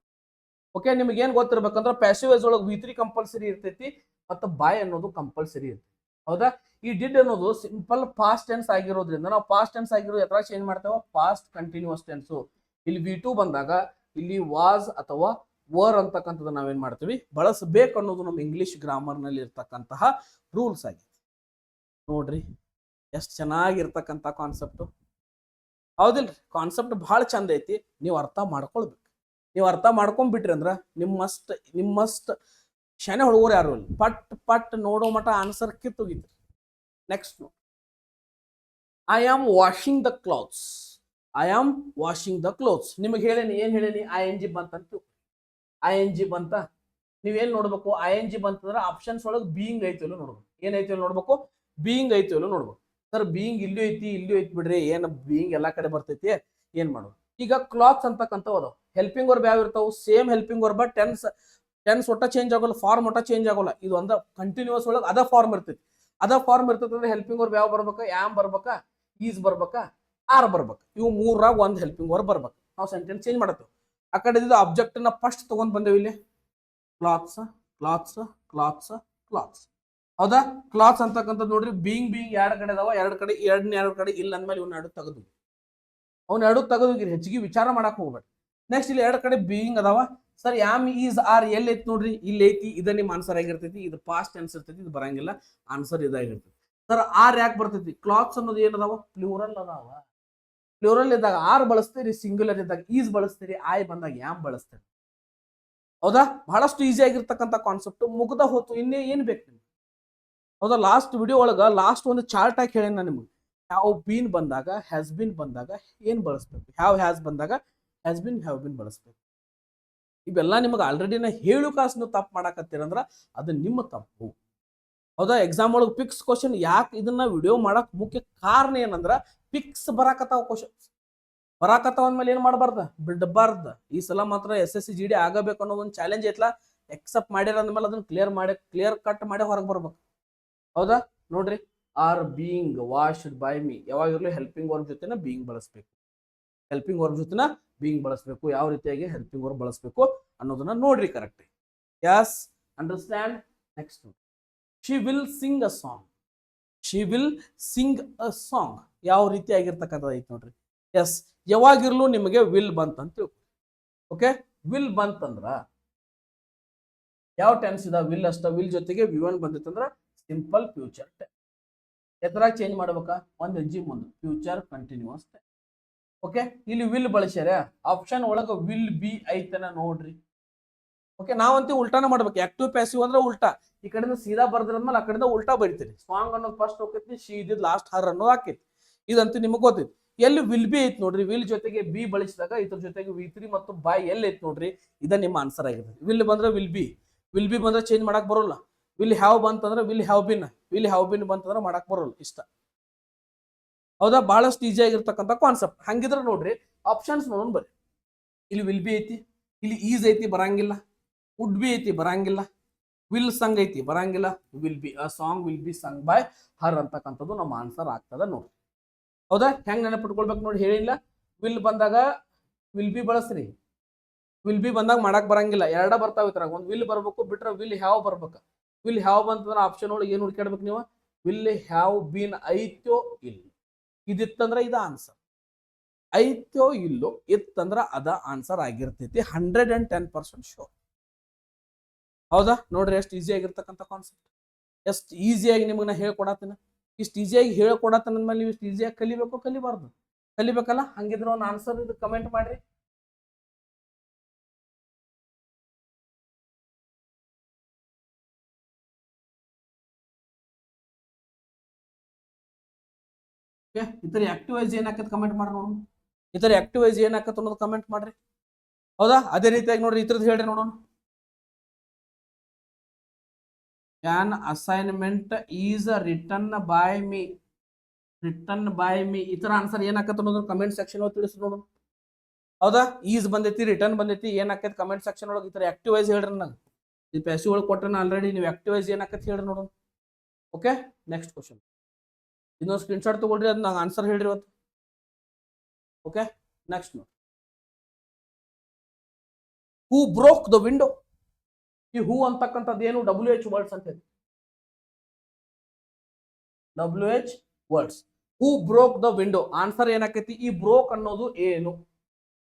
ಓಕೆ, ನಿಮ್ಗೆ ಏನ್ ಗೊತ್ತಿರ್ಬೇಕಂದ್ರೆ ಪ್ಯಾಸಿವ್ ವಾಯ್ಸ್ ಒಳಗೆ V3 ಕಂಪಲ್ಸರಿ ಇರ್ತೈತಿ ಮತ್ತು ಬೈ ಅನ್ನೋದು ಕಂಪಲ್ಸರಿ ಇರ್ತೈತಿ. ಹೌದಾ? ಈ ಡಿಡ್ ಅನ್ನೋದು ಸಿಂಪಲ್ ಪಾಸ್ಟ್ ಟೆನ್ಸ್ ಆಗಿರೋದ್ರಿಂದ ನಾವು ಪಾಸ್ಟ್ ಟೆನ್ಸ್ ಆಗಿರೋದು ಎತ್ರ ಚೇಂಜ್ ಮಾಡ್ತೇವೆ, ಪಾಸ್ಟ್ ಕಂಟಿನ್ಯೂಸ್ ಟೆನ್ಸು. ಇಲ್ಲಿ V2 ಬಂದಾಗ ಇಲ್ಲಿ ವಾಸ್ ಅಥವಾ ವರ್ ಅಂತಕ್ಕಂಥದ್ದು ನಾವೇನ್ ಮಾಡ್ತೀವಿ ಬಳಸಬೇಕು ಅನ್ನೋದು ನಮ್ಮ ಇಂಗ್ಲಿಷ್ ಗ್ರಾಮರ್ ನಲ್ಲಿ ಇರ್ತಕ್ಕಂತಹ ರೂಲ್ಸ್ ಆಗಿದೆ. ನೋಡ್ರಿ ಎಷ್ಟು ಚೆನ್ನಾಗಿರ್ತಕ್ಕಂಥ ಕಾನ್ಸೆಪ್ಟ್, ಹೌದಿಲ್ರಿ? ಕಾನ್ಸೆಪ್ಟ್ ಬಹಳ ಚಂದ ಐತಿ, ನೀವು ಅರ್ಥ ಮಾಡ್ಕೊಳ್ಬೇಕು. ನೀವು ಅರ್ಥ ಮಾಡ್ಕೊಂಡ್ಬಿಟ್ರಿ ಅಂದ್ರ ನಿಮ್ಮಸ್ಟ್ ಶನೆ ಹುಡುಗರು ಯಾರು ಇಲ್ಲ. ಪಟ್ ನೋಡೋ ಮಟ ಆನ್ಸರ್ ಕಿತ್ತೋಗಿದ್ರಿ. Next, I am washing the clothes. I am washing the clothes. ನಿಮಗೆ ಹೇಳೇನಿ, ಏನ್ ಹೇಳೇನಿ? ING ಬಂತಂತ. ING ಬಂತ, ನೀವೇನ್ ನೋಡ್ಬೇಕು? ING ಬಂತಂದ್ರೆ ಆಪ್ಷನ್ಸ್ ಒಳಗೆ ಬೀಯಿಂಗ್ ಐತಿ ಇಲ್ಲ ನೋಡ್ಬೇಕು. ಏನೈತಿ ನೋಡ್ಬೇಕು? ಬೀಯಿಂಗ್ ಐತಿ ಇಲ್ಲ ನೋಡ್ಬೇಕು. ಸರ್ ಬೀಯಿಂಗ್ ಇಲ್ಲೂ ಐತಿ ಇಲ್ಲೂ ಐತಿ ಬಿಡ್ರಿ, ಏನ್ ಬೀಯಿಂಗ್ ಎಲ್ಲಾ ಕಡೆ ಬರ್ತೈತಿ, ಏನ್ ಮಾಡೋದು? ಈಗ ಕ್ಲಾತ್ಸ್ ಅಂತಕ್ಕಂಥವು ಅದಾವ. ಹೆಲ್ಪಿಂಗ್ ವರ್ಬ್ ಯಾವ ಇರ್ತಾವ? ಸೇಮ್ ಹೆಲ್ಪಿಂಗ್ ವರ್ಬ್, ಟೆನ್ಸ್ ಒಟ್ಟ ಚೇಂಜ್ ಆಗೋಲ್ಲ, ಫಾರ್ಮ್ ಒಟ್ಟ ಚೇಂಜ್ ಆಗೋಲ್ಲ. ಇದು ಒಂದ ಕಂಟಿನ್ಯೂಸ್ ಒಳಗೆ ಅದ ಫಾರ್ಮ್ ಇರ್ತೈತಿ. ಅದ ಫಾರ್ಮ್ ಇರ್ತೈತಿ ಅಂದ್ರೆ ಹೆಲ್ಪಿಂಗ್ ವರ್ಬ್ ಯಾವ ಬರ್ಬೇಕಾ? ಆಮ್ ಬರ್ಬೇಕಾ? ಈಸ್ ಬರ್ಬೇಕಾ ಆರ್ ಬರ್ಬೇಕು. ಇವು ಮೂರಾಗ ಒಂದು ಹೆಲ್ಪಿಂಗ್ ವರ್ಬ್ ಬರ್ಬೇಕು. ನಾವು ಸೆಂಟೆನ್ಸ್ ಚೇಂಜ್ ಮಾಡತ್ತೇವೆ. ಆ ಕಡೆ ಆಬ್ಜೆಕ್ಟ್ ನ ಫಸ್ಟ್ ತಗೊಂಡ್ ಬಂದೇವಿ ಇಲ್ಲಿ. Clothes clothes clothes clothes. ಹೌದಾ? ಕ್ಲಾತ್ಸ್ ಅಂತಕ್ಕಂಥದ್ದು ನೋಡ್ರಿ ಬೀಯಿಂಗ್ ಎರಡು ಕಡೆ ಅದಾವ, ಎರಡು ಕಡೆ ಇಲ್ಲ ಅಂದ್ಮೇಲೆ ಇವ್ನ ಎರಡು ತೆಗೆದು ಅವ್ನ ಎರಡು ತೆಗೆದು ಹೆಚ್ಚಿಗೆ ವಿಚಾರ ಮಾಡಕ್ ಹೋಗ್ಬೇಡಿ. ನೆಕ್ಸ್ಟ್ ಇಲ್ಲಿ ಎರಡು ಕಡೆ ಬೀಯಿಂಗ್ ಅದಾವ. ಸರ್ ಯಾಮ್ ಈಸ್ ಆರ್ ಎಲ್ಲಿ ಐತಿ ನೋಡ್ರಿ, ಇಲ್ಲಿ ಐತಿ. ಇದ ನಿಮ್ ಆನ್ಸರ್ ಆಗಿರ್ತೈತಿ. ಇದು ಪಾಸ್ಟ್ ಟೆನ್ಸ್ ಇರ್ತೈತಿ, ಇದು ಬರಂಗಿಲ್ಲ. ಆನ್ಸರ್ ಇದಾಗಿರ್ತೈತಿ. ಸರ್ ಆರ್ ಯಾಕೆ ಬರ್ತೈತಿ? ಕ್ಲಾತ್ಸ್ ಅನ್ನೋದು ಏನದಾವ? ಪ್ಲೂರಲ್ ಅದಾವ. ಪ್ಲೂರಲ್ ಇದ್ದಾಗ ಆರ್ ಬಳಸ್ತೀರಿ, ಸಿಂಗ್ಯುಲರ್ ಇದ್ದಾಗ ಈಸ್ ಬಳಸ್ತೀರಿ, ಆಯ್ ಬಂದಾಗ ಯಾಮ್ ಬಳಸ್ತೀರಿ. ಹೌದಾ? ಬಹಳಷ್ಟು ಈಸಿ ಆಗಿರ್ತಕ್ಕಂಥ ಕಾನ್ಸೆಪ್ಟ್. ಮುಗ್ದ ಹೋತು, ಇನ್ನೇ ಏನ್ ಬೇಕು ನಿಮ್ಗೆ? ಹೌದಾ? ಲಾಸ್ಟ್ ವಿಡಿಯೋ ಒಳಗ ಲಾಸ್ಟ್ ಒಂದು ಚಾರ್ಟ್ ಆಗಿ ಹೇಳಿ ನಾನು ನಿಮ್ಗೆ. ಹ್ಯಾವ್ ಬೀನ್ ಬಂದಾಗ, ಹ್ಯಾಸ್ ಬೀನ್ ಬಂದಾಗ ಏನ್ ಬಳಸ್ಬೇಕು, ಹ್ಯಾವ್ ಹ್ಯಾಸ್ ಬಂದಾಗ ಹ್ಯಾಸ್ ಬಿನ್ ಹ್ಯಾವ್ ಬಿನ್ ಬಳಸ್ಬೇಕು. ಇವೆಲ್ಲ ನಿಮಗೆ ಆಲ್ರೆಡಿ ನಾ ಹೇಳು ಕಾಸು ನೀವು ತಪ್ಪು ಮಾಡಕತ್ತೀರಂದ್ರ ಅದು ನಿಮ್ಮ ತಪ್ಪು. ಹೌದಾ? ಎಕ್ಸಾಮ್ ಒಳಗೆ ಪಿಕ್ಸ್ ಕ್ವಶನ್ ಯಾಕೆ ಇದನ್ನ ವಿಡಿಯೋ ಮಾಡಕ್ ಮುಖ್ಯ ಕಾರಣ ಏನಂದ್ರ ಪಿಕ್ಸ್ ಬರಾಕತ್ತಾವ ಕ್ವಶನ್ಸ್. ಬರಾಕತ್ತಾವ ಅಂದ್ಮೇಲೆ ಏನ್ ಮಾಡಬಾರ್ದ? ಬಿಡಬಾರ್ದ. ಈ ಸಲ ಮಾತ್ರ SSC GD ಆಗಬೇಕು ಅನ್ನೋ ಒಂದು ಚಾಲೆಂಜ್ ಐತ್ಲಾ, ಎಕ್ಸೆಪ್ಟ್ ಮಾಡಿರ ಅಂದ್ಮೇಲೆ ಅದನ್ನ ಕ್ಲಿಯರ್ ಕಟ್ ಮಾಡಿ ಹೊರಗೆ ಬರ್ಬೇಕು. ಹೌದಾ? ನೋಡ್ರಿ, are being washed by me ಯಾವಾಗಿರ್ಲಿ ಹೆಲ್ಪಿಂಗ್ ವರ್ಬ್ ಜೊತೆನ ಬೀಯಿಂಗ್ ಬಳಸ್ಬೇಕು. ಹೆಲ್ಪಿಂಗ್ ವರ್ಬ್ ಜೊತೆನ ಬೀಯಿಂಗ್ ಬಳಸಬೇಕು. ಯಾವ ರೀತಿಯಾಗಿ ಹೆಲ್ಪಿಂಗ್ ವರ್ಬ್ ಬಳಸಬೇಕು ಅನ್ನೋದನ್ನ ನೋಡ್ರಿ correct. Yes, understand. Next, she will sing a song. She will sing a song ಯಾವ ರೀತಿ ಆಗಿರ್ತಕ್ಕಂಥದ್ದು ಐತಿ ನೋಡ್ರಿ. ಎಸ್, ಯಾವಾಗಿರ್ಲು ನಿಮಗೆ ವಿಲ್ ಬಂತಂತ ತಿಳ್ಕೊ. ಓಕೆ, ವಿಲ್ ಬಂತಂದ್ರ ಯಾವ ಟೆನ್ಸ್ ಇದ? ವಿಲ್ ಅಷ್ಟ. ವಿಲ್ ಜೊತೆಗೆ V1 ಬಂದಿತ್ತಂದ್ರ ಸಿಂಪಲ್ ಫ್ಯೂಚರ್ ಟೆನ್ಸ್. ಎತ್ತರಾಗ ಚೇಂಜ್ ಮಾಡ್ಬೇಕಾ? ಒಂದು ಹೆಜ್ಜೆ ಮುಂದೆ, ಫ್ಯೂಚರ್ ಕಂಟಿನ್ಯೂಸ್ ಟೆನ್ಸ್. ಓಕೆ, ಇಲ್ಲಿ ವಿಲ್ ಬಳಸ್ಯಾರ. ಆಪ್ಷನ್ ಒಳಗ ವಿಲ್ ಬಿ ಐತನ ನೋಡ್ರಿ. ಓಕೆ, ನಾವಂತೂ ಉಲ್ಟಾನ ಮಾಡ್ಬೇಕು. ಆಕ್ಟಿವ್ ಪ್ಯಾಸಿವ್ ಅಂದ್ರೆ ಉಲ್ಟಾ. ಈ ಕಡೆಯಿಂದ ಸೀದಾ ಬರ್ದ್ರಂದ್ಮೇಲೆ ಆ ಕಡೆಯಿಂದ ಉಲ್ಟಾ ಬರಿತೀರಿ. ಸಾಂಗ್ ಅನ್ನೋದು ಫಸ್ಟ್ ಹೋಗ್ತೈತಿ, ಶಿ ಇದ್ ಲಾಸ್ಟ್ ಹರ್ ಅನ್ನೋದು ಹಾಕೈತಿ. ಇದಂತೂ ನಿಮಗೆ ಗೊತ್ತೈತಿ. ಎಲ್ಲಿ ವಿಲ್ ಬಿ ಐತಿ ನೋಡ್ರಿ, ವಿಲ್ ಜೊತೆಗೆ ಬಿ ಬಳಸಿದಾಗ ಇದ್ರ ಜೊತೆಗೆ V3 ಮತ್ತು ಬೈ ಎಲ್ಲಿ ಐತಿ ನೋಡ್ರಿ, ಇದ ನಿಮ್ಮ ಆನ್ಸರ್ ಆಗಿರ್ತೈತಿ. ವಿಲ್ ಬಂದ್ರೆ ವಿಲ್ ಬಿ ಬಂದ್ರೆ ಚೇಂಜ್ ಮಾಡಕ್ ಬರೋಲ್ಲ. ವಿಲ್ ಹ್ಯಾವ್ ಬಂತಂದ್ರೆ ವಿಲ್ ಹ್ಯಾವ್ ಬಿನ್ ಬಂತಂದ್ರೆ ಮಾಡಕ್ ಬರೋಲ್ಲ. ಇಷ್ಟ. ಹೌದಾ? ಬಹಳಷ್ಟು ಈಸಿ ಆಗಿರ್ತಕ್ಕಂಥ ಕಾನ್ಸೆಪ್ಟ್. ಹಂಗಿದ್ರೆ ನೋಡ್ರಿ, ಆಪ್ಷನ್ಸ್ ನೋಡೋಣ ಬರ್ರಿ. ಇಲ್ಲಿ ವಿಲ್ ಬಿ ಐತಿ, ಇಲ್ಲಿ ಈಸ್ ಐತಿ, ಬರಂಗಿಲ್ಲ. ವುಡ್ ಬಿ ಐತಿ, ಬರಂಗಿಲ್ಲ. ವಿಲ್ ಸಂಗ್ ಐತಿ, ಬರಂಗಿಲ್ಲ. Will be a song will be sung by her ಅಂತಕ್ಕಂಥದ್ದು ನಮ್ಮ ಆನ್ಸರ್ ಆಗ್ತದ ನೋಡ್ರಿ. ಹೌದಾ? ಹೆಂಗ್ ನೆನಪಿಟ್ಕೊಳ್ಬೇಕು ನೋಡಿ, ಹೇಳಿಲ್ಲ. ವಿಲ್ ಬಂದಾಗ ವಿಲ್ ಬಿ ಬಳಸ್ರಿ. ವಿಲ್ ಬಿ ಬಂದಾಗ ಮಾಡಕ್ ಬರಂಗಿಲ್ಲ. ಎರಡ ಬರ್ತಾವ ಇದ್ರಾಗ. ಒಂದು ವಿಲ್ ಬರ್ಬೇಕು, ಬಿಟ್ರೆ ವಿಲ್ ಹ್ಯಾವ್ ಬರ್ಬೇಕು. ವಿಲ್ ಹ್ಯಾವ್ ಬಂತಂದ್ರೆ ಆಪ್ಷನ್ ಒಳಗೆ ಏನು ಹುಡ್ಕಾಡ್ಬೇಕು ನೀವು? ವಿಲ್ ಹ್ಯಾವ್ ಬೀನ್ ಐತ್ಯೋ ಇಲ್ಲ. ಇದಿತ್ತಂದ್ರ ಇದ ಆನ್ಸರ್. ಐತ್ಯೋ ಇಲ್ಲೋ ಇತ್ತಂದ್ರ ಅದ ಆನ್ಸರ್ ಆಗಿರ್ತೈತಿ. 110% ಶೋರ್. ಹೌದಾ? ನೋಡ್ರಿ ಎಷ್ಟು ಈಸಿ ಆಗಿರ್ತಕ್ಕಂಥ ಕಾನ್ಸೆಪ್ಟ್. ಎಷ್ಟು ಈಸಿಯಾಗಿ ನಿಮಗ್ ನಾ ಹೇಳ್ಕೊಡತ್ತೇನೆ. ಇಷ್ಟು ಈಸಿಯಾಗಿ ಹೇಳ್ಕೊಡತ್ತೇನೆ ಅಂದ್ಮೇಲೆ ನೀವು ಇಷ್ಟು ಈಸಿಯಾಗಿ ಕಲಿಬೇಕು, ಕಲಿಬಾರ್ದು? ಕಲಿಬೇಕಲ್ಲ. ಹಂಗಿದ್ರೆ ಒಂದು ಆನ್ಸರ್ ಇದು ಕಮೆಂಟ್ ಮಾಡ್ರಿ. ಇತರ ಆಕ್ಟಿವ್ ವೈಸ್ ಏನಾಕತ್ ಕಮೆಂಟ್ ಮಾಡಿ ನೋಡೋಣ. ಇತರ ಆಕ್ಟಿವ್ ವೈಸ್ ಏನಾಕತ್ ಅನ್ನೋದು ಕಮೆಂಟ್ ಮಾಡ್ರಿ. ಹೌದಾ? ಅದೇ ರೀತಿಯಾಗಿ ನೋಡ್ರಿ, ಇತರದ್ದು ಹೇಳ್ರಿ ನೋಡೋಣ. An assignment is written by me. ಇತರ ಆನ್ಸರ್ ಏನಾಕತ್ತ ಅನ್ನೋದು ಕಮೆಂಟ್ ಸೆಕ್ಷನ್ ಒಳಗೆ ತಿಳಿಸಿ ನೋಡೋಣ. ಹೌದಾ? ಈಸ್ ಬಂದೈತಿ, ರಿಟರ್ನ್ ಬಂದೈತಿ, ಏನಾಕೈತಿ ಕಮೆಂಟ್ ಸೆಕ್ಷನ್ ಒಳಗೆ. ಇತರ ಆಕ್ಟಿವ್ ವೈಸ್ ಹೇಳ್ರಿ. ನನಗೆ ಈ ಪ್ಯಾಸಿವ್ ಒಳಗೆ ಕೊಟ್ಟನ ಆಲ್ರೆಡಿ. ನೀವು ಆಕ್ಟಿವ್ ವೈಸ್ ಏನಾಕತ್ ಹೇಳ್ರಿ ನೋಡೋಣ. Okay, next question. ಇನ್ನೊಂದು ಸ್ಕ್ರೀನ್ ಶಾಟ್ ತಗೊಳ್ರಿ, ಅದು ನಂಗೆ ಆನ್ಸರ್ ಹೇಳ್ರಿ ಇವತ್ತು. ಓಕೆ, ನೆಕ್ಸ್ಟ್ ನೋಡಿ. Who broke the window. ಈ ಹೂ ಅಂತಕ್ಕಂಥದ್ದು ಏನು? WH ವರ್ಡ್ಸ್ ಅಂತ ಹೇಳಿ. WH words. Who broke the window. Answer ಏನಾಕೈತಿ? ಈ ಬ್ರೋಕ್ ಅನ್ನೋದು ಏನು?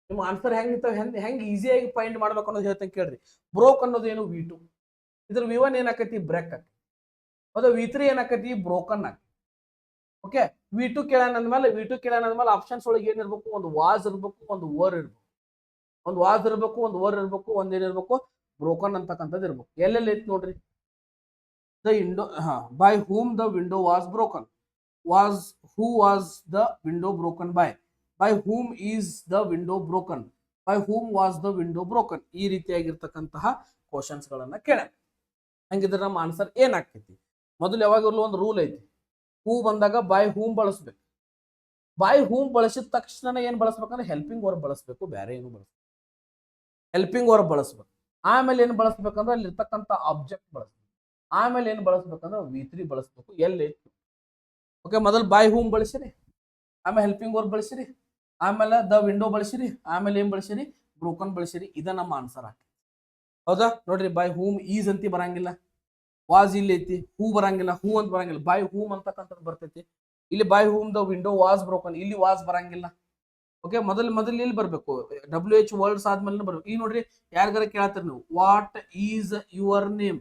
ನಿಮ್ಮ ಆನ್ಸರ್ ಹೆಂಗ್ ಈಸಿಯಾಗಿ ಫೈಂಡ್ ಮಾಡ್ಬೇಕು ಅನ್ನೋದು ಹೇಳ್ತೇನೆ ಕೇಳ್ರಿ. ಬ್ರೋಕ್ ಅನ್ನೋದು ಏನು? V2. ಇದ್ರ V1 ಏನಾಕೈತಿ? ಬ್ರೇಕ್ ಆಕೈತಿ. ಹೌದಾ? V3 ಏನಾಕೈತಿ? ಬ್ರೋಕನ್ ಆಕೈತಿ. ಓಕೆ, V2 ಕೇಳೋಣ ಆಪ್ಷನ್ಸ್ ಒಳಗೆ ಏನಿರ್ಬೇಕು? ಒಂದು ವಾಸ್ ಇರ್ಬೇಕು, ಒಂದು ವರ್ ಇರ್ಬೇಕು. ಒಂದು ವಾಸ್ ಇರ್ಬೇಕು, ಒಂದು ವರ್ ಇರ್ಬೇಕು, ಒಂದೇನಿರ್ಬೇಕು? ಬ್ರೋಕನ್ ಅಂತಕ್ಕಂಥದ್ದು ಇರ್ಬೇಕು. ಎಲ್ಲೆಲ್ಲಿ ಐತಿ ನೋಡ್ರಿ. The window, by whom the window was broken. Who was the window broken by. By whom is the window broken. By whom was the window broken. ಈ ರೀತಿಯಾಗಿರ್ತಕ್ಕಂತಹ ಕ್ವಶನ್ಸ್ ಗಳನ್ನ ಕೇಳ. ಹಂಗಿದ್ರೆ ನಮ್ಮ ಆನ್ಸರ್ ಏನಾಗ್ತೈತಿ? ಮೊದಲು ಯಾವಾಗಲೂ ಒಂದು ರೂಲ್ ಐತಿ. ಹೂ ಬಂದಾಗ ಬೈ ಹೂಮ್ ಬಳಸ್ಬೇಕು. ಬೈ ಹೂಮ್ ಬಳಸಿದ ತಕ್ಷಣ ಏನ್ ಬಳಸ್ಬೇಕಂದ್ರೆ ಹೆಲ್ಪಿಂಗ್ ವರ್ಬ್ ಬಳಸ್ಬೇಕು, ಬೇರೆ ಏನು ಬಳಸ್ಬೇಕು. ಹೆಲ್ಪಿಂಗ್ ವರ್ಬ್ ಬಳಸ್ಬೇಕು. ಆಮೇಲೆ ಏನು ಬಳಸ್ಬೇಕಂದ್ರೆ ಅಲ್ಲಿ ಇರ್ತಕ್ಕಂಥ ಆಬ್ಜೆಕ್ಟ್ ಬಳಸ್ಬೇಕು. ಆಮೇಲೆ ಏನು ಬಳಸ್ಬೇಕಂದ್ರೆ V3 ಬಳಸ್ಬೇಕು. ಎಲ್ಲಿ? ಓಕೆ, ಮೊದಲು ಬೈ ಹೂಮ್ ಬಳಸಿರಿ. ಆಮೇಲೆ ಹೆಲ್ಪಿಂಗ್ ವರ್ಬ್ ಬಳಸಿರಿ, ಆಮೇಲೆ ದ ವಿಂಡೋ ಬಳಸಿರಿ, ಆಮೇಲೆ ಏನ್ ಬಳಸಿರಿ, ಬ್ರೋಕನ್ ಬಳಸಿರಿ. ಇದ ನಮ್ಮ ಆನ್ಸರ್ ಆಗ್ತದೆ. ಹೌದಾ? ನೋಡ್ರಿ, ಬೈ ಹೂಮ್ ಈಸ್ ಅಂತಿ ಬರಂಗಿಲ್ಲ, ವಾಸ್ ಇಲ್ಲಿ ಐತಿ, ಹೂ ಬರಂಗಿಲ್ಲ, ಹೂ ಅಂತ ಬರಂಗಿಲ್ಲ, ಬೈ ಹೂಮ್ ಅಂತಕ್ಕಂಥದ್ದು ಬರ್ತೈತಿ. ಇಲ್ಲಿ by whom the window was broken, ಇಲ್ಲಿ ವಾಸ್ ಬರಂಗಿಲ್ಲ. ಓಕೆ, ಮೊದಲು ಇಲ್ಲಿ ಬರ್ಬೇಕು, WH ವರ್ಡ್ಸ್ ಆದ್ಮೇಲೆ ಬರ್ಬೇಕು. ಈಗ ನೋಡ್ರಿ, ಯಾರಿಗಾರ ಕೇಳತ್ತೀರಿ ನೀವು, what is your name,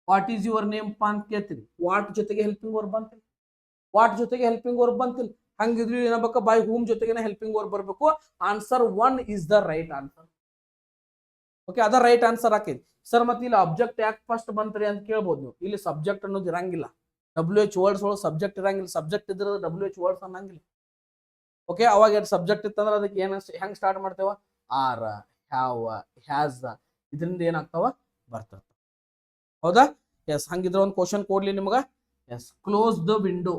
what is your name ಅಂತ ಕೇಳ್ತೀರಿ, ವಾಟ್ ಜೊತೆಗೆ ಹೆಲ್ಪಿಂಗ್ ವರ್ಬ್ ಬಂತಿಲ್ಲ, ವಾಟ್ ಜೊತೆಗೆ ಹೆಲ್ಪಿಂಗ್ ವರ್ಬ್ ಬಂತಿಲ್ಲ. ಹಂಗಿದ್ರಿ ಏನಾಗಬೇಕು, ಬೈ ಹೂಮ್ ಜೊತೆಗೆ ಹೆಲ್ಪಿಂಗ್ ವರ್ಬ್ ಬರ್ಬೇಕು. Answer 1 is the right answer. Okay, ಅದ ರೈಟ್ ಆನ್ಸರ್ ಹಾಕಿದ್ ಸರ್. ಮತ್ತೆ ಇಲ್ಲಿ ಅಬ್ಜೆಕ್ಟ್ ಯಾಕೆ ಫಸ್ಟ್ ಬಂತ್ರಿ ಅಂತ ಕೇಳ್ಬೋದು ನೀವು. ಇಲ್ಲಿ ಸಬ್ಜೆಕ್ಟ್ ಅನ್ನೋದು ಇರಂಗಿಲ್ಲ, WH ವರ್ಡ್ಸ್ ಒಳಗೆ ಸಬ್ಜೆಕ್ಟ್ ಇರಂಗಿಲ್ಲ. ಸಬ್ಜೆಕ್ಟ್ ಇದ್ರೆ WH ವರ್ಡ್ಸ್ ಅನ್ನಂಗಿಲ್ಲ. ಓಕೆ, ಅವಾಗ ಏನು ಸಬ್ಜೆಕ್ಟ್ ಇತ್ತಂದ್ರೆ ಅದಕ್ಕೆ ಏನು ಹೆಂಗ್ ಸ್ಟಾರ್ಟ್ ಮಾಡ್ತೇವ, ಆರ್, ಹ್ಯಾವ್, ಹ್ಯಾಸ್, ಇದರಿಂದ ಏನಾಗ್ತಾವ, ಬರ್ತವೆ. ಹೌದಾ? ಎಸ್, ಹಂಗಿದ್ರೆ ಒಂದು ಕ್ವಶನ್ ಕೊಡ್ಲಿ ನಿಮ್ಗ. Yes, close the window,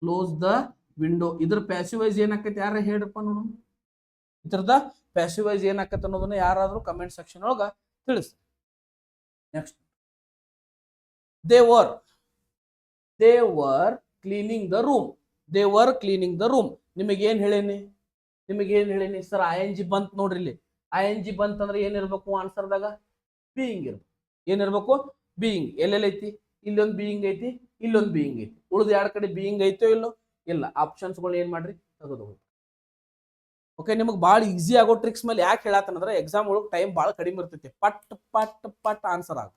close the window, ಇದ್ರ ಪ್ಯಾಸಿವ್ ವೈಸ್ ಏನಾಕೈತಿ, ಯಾರ ಹೇಳ್ರಪ್ಪ ನೋಡು. ಇದ್ರದ ಪ್ಯಾಸಿವ್ ವೈಸ್ ಏನಾಕೈತೆ ಅನ್ನೋದನ್ನ ಯಾರಾದ್ರೂ ಕಮೆಂಟ್ ಸೆಕ್ಷನ್ ಒಳಗ ತಿಳಿಸಿ. Next, they were cleaning the room, they were cleaning the room. ನಿಮಗೇನ್ ಹೇಳೇನಿ, ಸರ್ ING ಬಂತ್ ನೋಡ್ರಿ. ಇಲ್ಲಿ ING ಬಂತಂದ್ರೆ ಏನಿರ್ಬೇಕು ಆನ್ಸರ್ದಾಗ, ಬೀಯಿಂಗ್ ಇರ್ಬೇಕು. ಏನಿರ್ಬೇಕು, ಬೀಯಿಂಗ್. ಎಲ್ಲೆಲ್ಲ ಐತಿ, ಇಲ್ಲೊಂದು ಬೀಯಿಂಗ್ ಐತಿ, ಇಲ್ಲೊಂದು ಬೀಯಿಂಗ್ ಐತಿ. ಉಳಿದ ಎರಡು ಕಡೆ ಬೀಯಿಂಗ್ ಐತೋ ಇಲ್ಲೋ, ಇಲ್ಲ. ಆಪ್ಷನ್ಸ್ಗಳು ಏನ್ ಮಾಡ್ರಿ, ತೆಗೆದು. ಓಕೆ, ನಿಮಗೆ ಭಾಳ ಈಸಿ ಆಗೋ ಟ್ರಿಕ್ಸ್ ಮೇಲೆ ಯಾಕೆ ಹೇಳತ್ತಂದ್ರೆ ಎಕ್ಸಾಮ್ ಒಳಗೆ ಟೈಮ್ ಭಾಳ ಕಡಿಮೆ ಇರ್ತೈತಿ, ಪಟ್ ಪಟ್ ಪಟ್ ಆನ್ಸರ್ ಆಗ.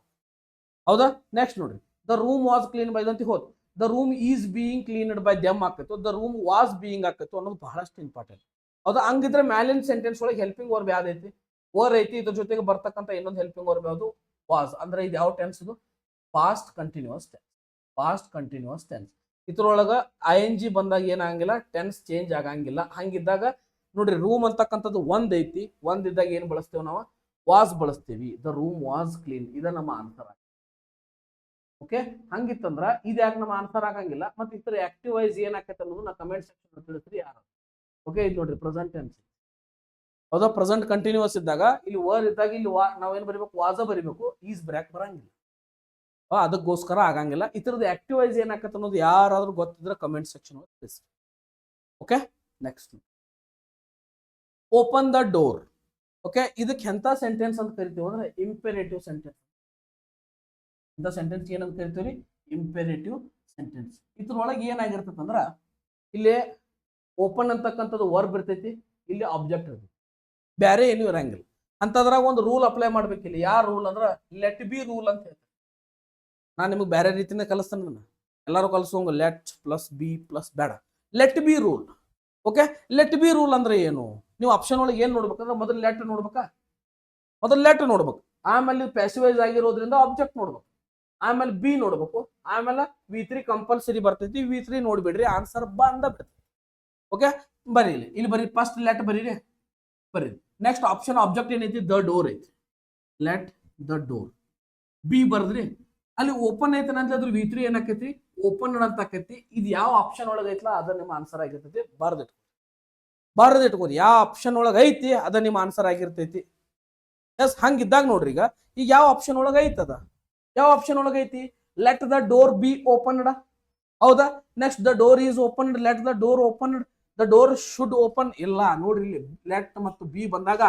ಹೌದಾ? ನೆಕ್ಸ್ಟ್ ನೋಡ್ರಿ, the room was clean by ದಂತಿ ಹೋದ್, the room is being cleaned by them ಆಗ್ತೈತು, ದ ರೂಮ್ ವಾಸ್ ಬೀಯಿಂಗ್ ಆಗ್ತೈತು ಅನ್ನೋದು ಬಹಳಷ್ಟು ಇಂಪಾರ್ಟೆಂಟ್. ಹೌದಾ? ಹಂಗಿದ್ರೆ ಮ್ಯಾಲಿನ ಸೆಂಟೆನ್ಸ್ ಒಳಗೆ ಹೆಲ್ಪಿಂಗ್ ವರ್ಬ್ ಯಾವ್ದೈತಿ, ವರ್ ಐತಿ. ಇದ್ರ ಜೊತೆಗೆ ಬರ್ತಕ್ಕಂಥ ಇನ್ನೊಂದು ಹೆಲ್ಪಿಂಗ್ ವರ್ಬ್ ಯಾವುದು, ವಾಸ್. ಅಂದ್ರೆ ಇದು ಯಾವ ಟೆನ್ಸ್ ಇದು, past continuous tense, past continuous tense. ಇದ್ರೊಳಗ ING ಬಂದಾಗ ಏನಾಗಂಗಿಲ್ಲ, ಟೆನ್ಸ್ ಚೇಂಜ್ ಆಗಂಗಿಲ್ಲ. ಹಂಗಿದ್ದಾಗ ನೋಡ್ರಿ, ರೂಮ್ ಅಂತಕ್ಕಂಥದ್ದು ಒಂದ್ ಐತಿ, ಒಂದಿದ್ದಾಗ ಏನ್ ಬಳಸ್ತೇವೆ ನಾವು, ವಾಸ್ ಬಳಸ್ತೀವಿ. ದ ರೂಮ್ ವಾಸ್ ಕ್ಲೀನ್, ಇದ ನಮ್ಮ ಆನ್ಸರ್. ಓಕೆ, ಹಂಗಿತ್ತಂದ್ರ ಇದು ಯಾಕೆ ನಮ್ಮ ಆನ್ಸರ್ ಆಗಂಗಿಲ್ಲ. ಮತ್ತೆ ಇತರ ಆಕ್ಟಿವ್ ವೈಸ್ ಏನಾಕೈತೆ ಅನ್ನೋದು ನಾ ಕಮೆಂಟ್ ಸೆಕ್ಷನ್ ತಿಳಿಸ್ರಿ ಯಾರು. ಓಕೆ, ಇದು ನೋಡ್ರಿ ಪ್ರೆಸೆಂಟ್ ಟೆನ್ಸ್. ಹೌದಾ? ಪ್ರೆಸೆಂಟ್ ಕಂಟಿನ್ಯೂಸ್ ಇದ್ದಾಗ ಇಲ್ಲಿ ವರ್ ಇದ್ದಾಗ ಇಲ್ಲಿ ನಾವೇನ್ ಬರಿಬೇಕು, ವಾಸ ಬರಿಬೇಕು, ಈಸ್ ಬ್ರ್ಯಾಕ್ ಬರಂಗಿಲ್ಲ. ಅದಕ್ಕೋಸ್ಕರ ಆಗಂಗಿಲ್ಲ. ಇತರದ್ದು ಆಕ್ಟಿವ್ ವೈಸ್ ಏನಾಕತ್ತೆ ಅನ್ನೋದು ಯಾರಾದ್ರೂ ಗೊತ್ತಿದ್ರೆ ಕಮೆಂಟ್ ಸೆಕ್ಷನ್ ತಿಳಿಸಿ. Okay, next, open the door. Okay, ಇದಕ್ಕೆ ಎಂತ ಸೆಂಟೆನ್ಸ್ ಅಂತ ಕರಿತೀವಿ ಅಂದ್ರೆ ಇಂಪೆರೇಟಿವ್ ಸೆಂಟೆನ್ಸ್. ಇಂಥ ಸೆಂಟೆನ್ಸ್ ಏನಂತ ಕರಿತೀವಿ, ಇಂಪೆರೇಟಿವ್ ಸೆಂಟೆನ್ಸ್. ಇದ್ರೊಳಗೆ ಏನಾಗಿರ್ತೈತೆ ಅಂದ್ರ ಇಲ್ಲಿ ಓಪನ್ ಅಂತಕ್ಕಂಥದ್ದು ವರ್ಬ್ ಇರ್ತೈತಿ, ಇಲ್ಲಿ ಆಬ್ಜೆಕ್ಟ್ ಇರ್ತೈತಿ, ಬೇರೆ ಏನು ಇರಂಗಿಲ್ಲ. ಅಂತದ್ರಾಗ ಒಂದು ರೂಲ್ ಅಪ್ಲೈ ಮಾಡ್ಬೇಕಿಲ್ಲ. ಯಾವ ರೂಲ್ ಅಂದ್ರ ಲೆಟ್ ಬಿ ರೂಲ್ ಅಂತ ಹೇಳ್ತಾರೆ. ನಾನು ನಿಮಗೆ ಬೇರೆ ರೀತಿಯಿಂದ ಕಲಿಸ್ತೇನೆ, ನಾನು ಎಲ್ಲರೂ ಕಲಿಸೋಂಗ ಲೆಟ್ ಪ್ಲಸ್ ಬಿ ಪ್ಲಸ್ ಬೇಡ, let B rule. Okay, let B rule ಅಂದ್ರೆ ಏನು, ನೀವು ಆಪ್ಷನ್ ಒಳಗೆ ಏನ್ ನೋಡ್ಬೇಕಂದ್ರೆ ಮೊದಲು ಲೆಟ್ ನೋಡ್ಬೇಕಾ, ಮೊದಲು ಲೆಟ್ ನೋಡ್ಬೇಕು, ಆಮೇಲೆ ಪ್ಯಾಸಿವೈಸ್ ಆಗಿರೋದ್ರಿಂದ ಆಬ್ಜೆಕ್ಟ್ ನೋಡ್ಬೇಕು, ಆಮೇಲೆ ಬಿ ನೋಡ್ಬೇಕು, ಆಮೇಲೆ V3 ಕಂಪಲ್ಸರಿ ಬರ್ತೈತಿ. V3 ನೋಡ್ಬಿಡ್ರಿ, ಆನ್ಸರ್ ಬಂದ ಬಿಡ್ತೈತಿ. ಓಕೆ, ಬರೀಲಿ, ಇಲ್ಲಿ ಬರೀ ಫಸ್ಟ್ ಲೆಟ್ ಬರೀರಿ, ಬರೀ. ನೆಕ್ಸ್ಟ್ ಆಪ್ಷನ್ ಆಬ್ಜೆಕ್ಟ್ ಏನೈತಿ, ದ ಡೋರ್ ಐತಿ, ಲೆಟ್ ದ ಡೋರ್. ಬಿ ಬರ್ದ್ರಿ, ಅಲ್ಲಿ ಓಪನ್ ಐತೆ ಅಂತ ಅದ್ರ V3 ಏನಾಕೈತಿ, ಓಪನ್ ಅಂತ ಆಕೈತಿ. ಇದು ಯಾವ ಆಪ್ಷನ್ ಒಳಗೆ ಐತಲ್ಲ ಅದ ನಿಮ್ಮ ಆನ್ಸರ್ ಆಗಿರ್ತೈತಿ. ಬರ್ದಿಟ್ಕೋರಿ, ಯಾವ ಆಪ್ಷನ್ ಒಳಗೆ ಐತಿ ಅದ ನಿಮ್ಮ ಆನ್ಸರ್ ಆಗಿರ್ತೈತಿ. ಎಸ್, ಹಂಗಿದ್ದಾಗ ನೋಡ್ರಿ, ಈಗ ಯಾವ ಆಪ್ಷನ್ ಒಳಗೆ ಐತದ, ಯಾವ ಆಪ್ಷನ್ ಒಳಗೆ ಐತಿ, let the door be opened. ಹೌದಾ? Next, the door is opened, let the door opened, the door should open. ಇಲ್ಲ, ನೋಡ್ರಿ, ಇಲ್ಲಿ ಲೆಟ್ ಮತ್ತು ಬಿ ಬಂದಾಗ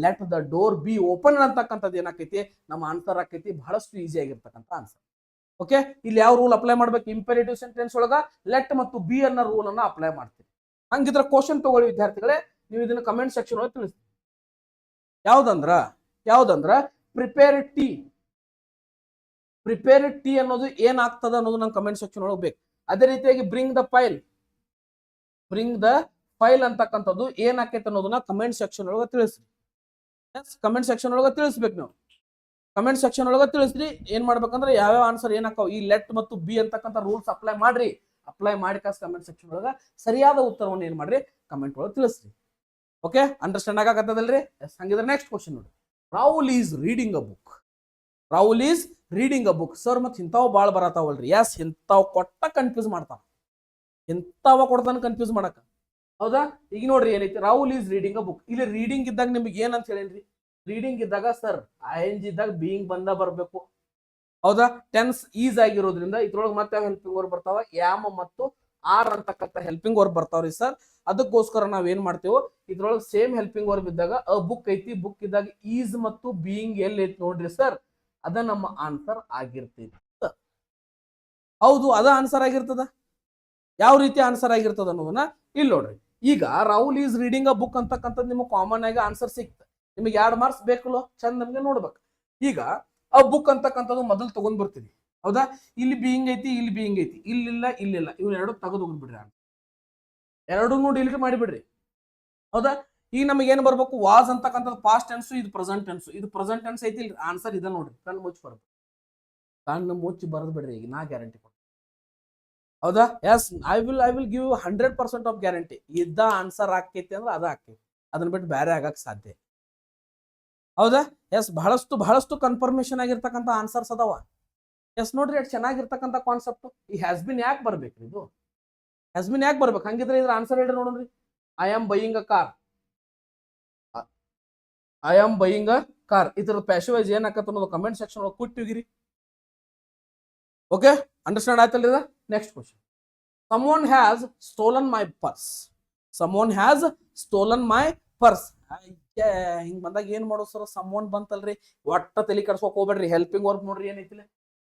let the door be open ಅಂತಕ್ಕಂಥದ್ದು ಏನಾಕೈತಿ, ನಮ್ಮ ಆನ್ಸರ್ ಆಕೈತಿ. ಬಹಳಷ್ಟು ಈಸಿ ಆಗಿರ್ತಕ್ಕಂಥ ಆನ್ಸರ್. ಓಕೆ, ಇಲ್ಲಿ ಯಾವ ರೂಲ್ ಅಪ್ಲೈ ಮಾಡ್ಬೇಕು, ಇಂಪೆರೇಟಿವ್ ಸೆಂಟೆನ್ಸ್ ಒಳಗ ಲೆಟ್ ಮತ್ತು ಬಿ ಅನ್ನೋ ರೂಲ್ ಅನ್ನ ಅಪ್ಲೈ ಮಾಡ್ತೀವಿ. ಹಂಗಿದ್ರೆ ಕ್ವಶನ್ ತಗೊಳ್ಳಿ ವಿದ್ಯಾರ್ಥಿಗಳೇ, ನೀವು ಇದನ್ನ ಕಮೆಂಟ್ ಸೆಕ್ಷನ್ ಒಳಗೆ ತಿಳಿಸ್ತೀವಿ. ಯಾವ್ದಂದ್ರ ಪ್ರಿಪೇರ್ ಟಿ. ಪ್ರಿಪೇರ್ ಟಿ ಅನ್ನೋದು ಏನಾಗ್ತದ ಅನ್ನೋದು ನಂಗೆ ಕಮೆಂಟ್ ಸೆಕ್ಷನ್ ಒಳಗೆ ಬೇಕು. ಅದೇ ರೀತಿಯಾಗಿ ಬ್ರಿಂಗ್ ದ ಫೈಲ್ ಅಂತಕ್ಕಂಥದ್ದು ಏನಾಕೈತೆ ಅನ್ನೋದನ್ನ ಕಮೆಂಟ್ ಸೆಕ್ಷನ್ ಒಳಗೆ ತಿಳಿಸ್ರಿ. ಕಮೆಂಟ್ ಸೆಕ್ಷನ್ ಒಳಗೆ ತಿಳಿಸ್ಬೇಕು. ನೀವು ಕಮೆಂಟ್ ಸೆಕ್ಷನ್ ಒಳಗೆ ತಿಳಿಸ್ರಿ ಏನ್ ಮಾಡ್ಬೇಕಂದ್ರೆ ಯಾವ್ಯಾವ ಆನ್ಸರ್ ಏನಾಕವ್, ಈ ಲೆಟ್ ಮತ್ತು ಬಿ ಅಂತಕ್ಕಂಥ ರೂಲ್ಸ್ ಅಪ್ಲೈ ಮಾಡ್ರಿ. ಅಪ್ಲೈ ಮಾಡಿ ಕಮೆಂಟ್ ಸೆಕ್ಷನ್ ಒಳಗೆ ಸರಿಯಾದ ಉತ್ತರವನ್ನು ಏನ್ ಮಾಡ್ರಿ, ಕಮೆಂಟ್ ಒಳಗೆ ತಿಳಿಸ್ರಿ. ಓಕೆ, ಅಂಡರ್ಸ್ಟ್ಯಾಂಡ್ ಆಗತ್ತದಲ್ರಿ? ಹಂಗಿದ್ರೆ ನೆಕ್ಸ್ಟ್ ಕ್ವಶನ್ ನೋಡಿ, Rahul is reading a book. Sir ಮತ್ತೆ ಇಂಥವು ಭಾಳ ಬರತಾವಲ್ರಿ. ಎಸ್, ಇಂಥವು ಕೊಟ್ಟ ಕನ್ಫ್ಯೂಸ್ ಮಾಡ್ತಾವ, ಇಂಥವ ಕೊಡ್ತಾನೆ ಕನ್ಫ್ಯೂಸ್ ಮಾಡಕ. ಹೌದಾ? ಈಗ ನೋಡ್ರಿ ಏನೈತಿ, Rahul is reading a book. ಇಲ್ಲಿ ರೀಡಿಂಗ್ ಇದ್ದಾಗ ನಿಮ್ಗೆ ಏನಂತ ಹೇಳೇನ್ರಿ, ರೀಡಿಂಗ್ ಇದ್ದಾಗ ಸರ್ ING ಇದ್ದಾಗ ಬೀಯಿಂಗ್ ಬಂದ ಬರ್ಬೇಕು. ಹೌದಾ? ಟೆನ್ಸ್ ಈಸ್ ಆಗಿರೋದ್ರಿಂದ ಇದ್ರೊಳಗೆ ಮತ್ತೆ ಹೆಲ್ಪಿಂಗ್ ವರ್ಬ್ ಬರ್ತಾವ, ಯಾಮ್ ಮತ್ತು ಆರ್ ಅಂತಕ್ಕಂಥ ಹೆಲ್ಪಿಂಗ್ ವರ್ಬ್ ಬರ್ತಾವ್ರಿ ಸರ್. ಅದಕ್ಕೋಸ್ಕರ ನಾವ್ ಏನ್ ಮಾಡ್ತೇವೆ, ಇದ್ರೊಳಗೆ ಸೇಮ್ ಹೆಲ್ಪಿಂಗ್ ವರ್ಬ್ ಇದ್ದಾಗ ಅ ಬುಕ್ ಐತಿ, ಬುಕ್ ಇದ್ದಾಗ ಈಸ್ ಮತ್ತು ಬೀಯಿಂಗ್ ಎಲ್ಲಿ ಐತಿ ನೋಡ್ರಿ ಸರ್, ಅದ ನಮ್ಮ ಆನ್ಸರ್ ಆಗಿರ್ತೈತಿ. ಹೌದು, ಅದ ಆನ್ಸರ್ ಆಗಿರ್ತದ. ಯಾವ ರೀತಿ ಆನ್ಸರ್ ಆಗಿರ್ತದ ಅನ್ನೋದನ್ನ ಇಲ್ಲಿ ನೋಡ್ರಿ. ಈಗ Rahul is reading a book ಅಂತಕ್ಕಂಥದ್ದು ನಿಮಗೆ ಕಾಮನ್ ಆಗಿ ಆನ್ಸರ್ ಸಿಕ್ತ. ನಿಮಗೆ 2 ಮಾರ್ಕ್ಸ್ ಬೇಕಲ್ಲ, ಚಂದ ನಮ್ಗೆ ನೋಡ್ಬೇಕು. ಈಗ ಆ ಬುಕ್ ಅಂತಕ್ಕಂಥದ್ದು ಮೊದಲು ತಗೊಂಡ್ ಬರ್ತೀವಿ, ಹೌದಾ? ಇಲ್ಲಿ ಬೀಯಿಂಗ್ ಐತಿ, ಇಲ್ಲಿ ಬೀಯಿಂಗ್ ಐತಿ, ಇಲ್ಲಿಲ್ಲ, ಇಲ್ಲಿಲ್ಲ, ಇವ್ ಎರಡು ತೆಗೆದು ಹೋಗ್ಬಿಡ್ರಿ, ಎರಡು ಡಿಲೀಟ್ ಮಾಡಿಬಿಡ್ರಿ, ಹೌದಾ? ಈಗ ನಮಗೆ ಏನ್ ಬರ್ಬೇಕು, ವಾಸ್ ಅಂತಕ್ಕಂಥದ್ದು ಪಾಸ್ಟ್ ಟೆನ್ಸ್, ಇದು ಪ್ರೆಸೆಂಟ್ ಟೆನ್ಸ್. ಇದು ಪ್ರೆಸೆಂಟ್ ಟೆನ್ಸ್ ಐತಿ, ಇಲ್ಲಿ ಆನ್ಸರ್ ಇದೆ ನೋಡ್ರಿ. ಕಣ್ಣು ಮುಚ್ಚಿ ಬರ್ಬೇಕು, ಕಣ್ಣು ಮುಚ್ಚಿ ಬರೆದು ಬಿಡ್ರಿ. ಈಗ ನಾ ಗ್ಯಾರಂಟಿ ಕೊಡ್ತೀನಿ, ಹೌದಾ? Yes, I will give 100% of guarantee. ಇದ್ದ ಆನ್ಸರ್ ಆಕೈತಿ ಅಂದ್ರೆ ಅದ ಆಕೈತಿ, ಅದನ್ನ ಬಿಟ್ಟು ಬೇರೆ ಆಗಕ್ ಸಾಧ್ಯ, ಹೌದಾ? ಎಸ್, ಬಹಳಷ್ಟು ಕನ್ಫರ್ಮೇಶನ್ ಆಗಿರ್ತಕ್ಕಂಥ ಆನ್ಸರ್ಸ್ ಅದಾವ. ಎಸ್ ನೋಡ್ರಿ, ಎಷ್ಟು ಚೆನ್ನಾಗಿರ್ತಕ್ಕಂಥ ಕಾನ್ಸೆಪ್ಟ್. ಈ ಹ್ಯಾಸ್ ಬಿನ್ ಯಾಕೆ ಬರ್ಬೇಕ್ರಿ? ಇದು ಹ್ಯಾಸ್ ಬಿನ್ ಯಾಕೆ ಬರ್ಬೇಕು? ಹಂಗಿದ್ರೆ ಇದ್ರ ಆನ್ಸರ್ ಹೇಳ್ರಿ ನೋಡ್ರಿ. I am buying a car, I am buying a car. ಇದ್ರ ಪ್ಯಾಸಿವೈಸ್ ಏನಾಕತ್ತ ಅನ್ನೋದು ಕಮೆಂಟ್ ಸೆಕ್ಷನ್ ಒಳಗೆ ಕೊಟ್ಟಿಗಿರಿ. ಓಕೆ, ಅಂಡರ್ಸ್ಟ್ಯಾಂಡ್ ಆಯ್ತಲ್ರಿ? Next question. someone has stolen my purse, someone has stolen my purse. ಹಿಂಗ್ ಬಂದಾಗ ಏನ್ ಮಾಡೋ ಸರ್, someone ಬಂತಲ್ರಿ, ಒಟ್ಟ ತಲೆ ಕೆಡ್ಸ್ಕೊಕ್ ಹೋಗ್ಬೇಡ್ರಿ. ಹೆಲ್ಪಿಂಗ್ ವರ್ಬ್ ನೋಡ್ರಿ ಏನೈತಿ,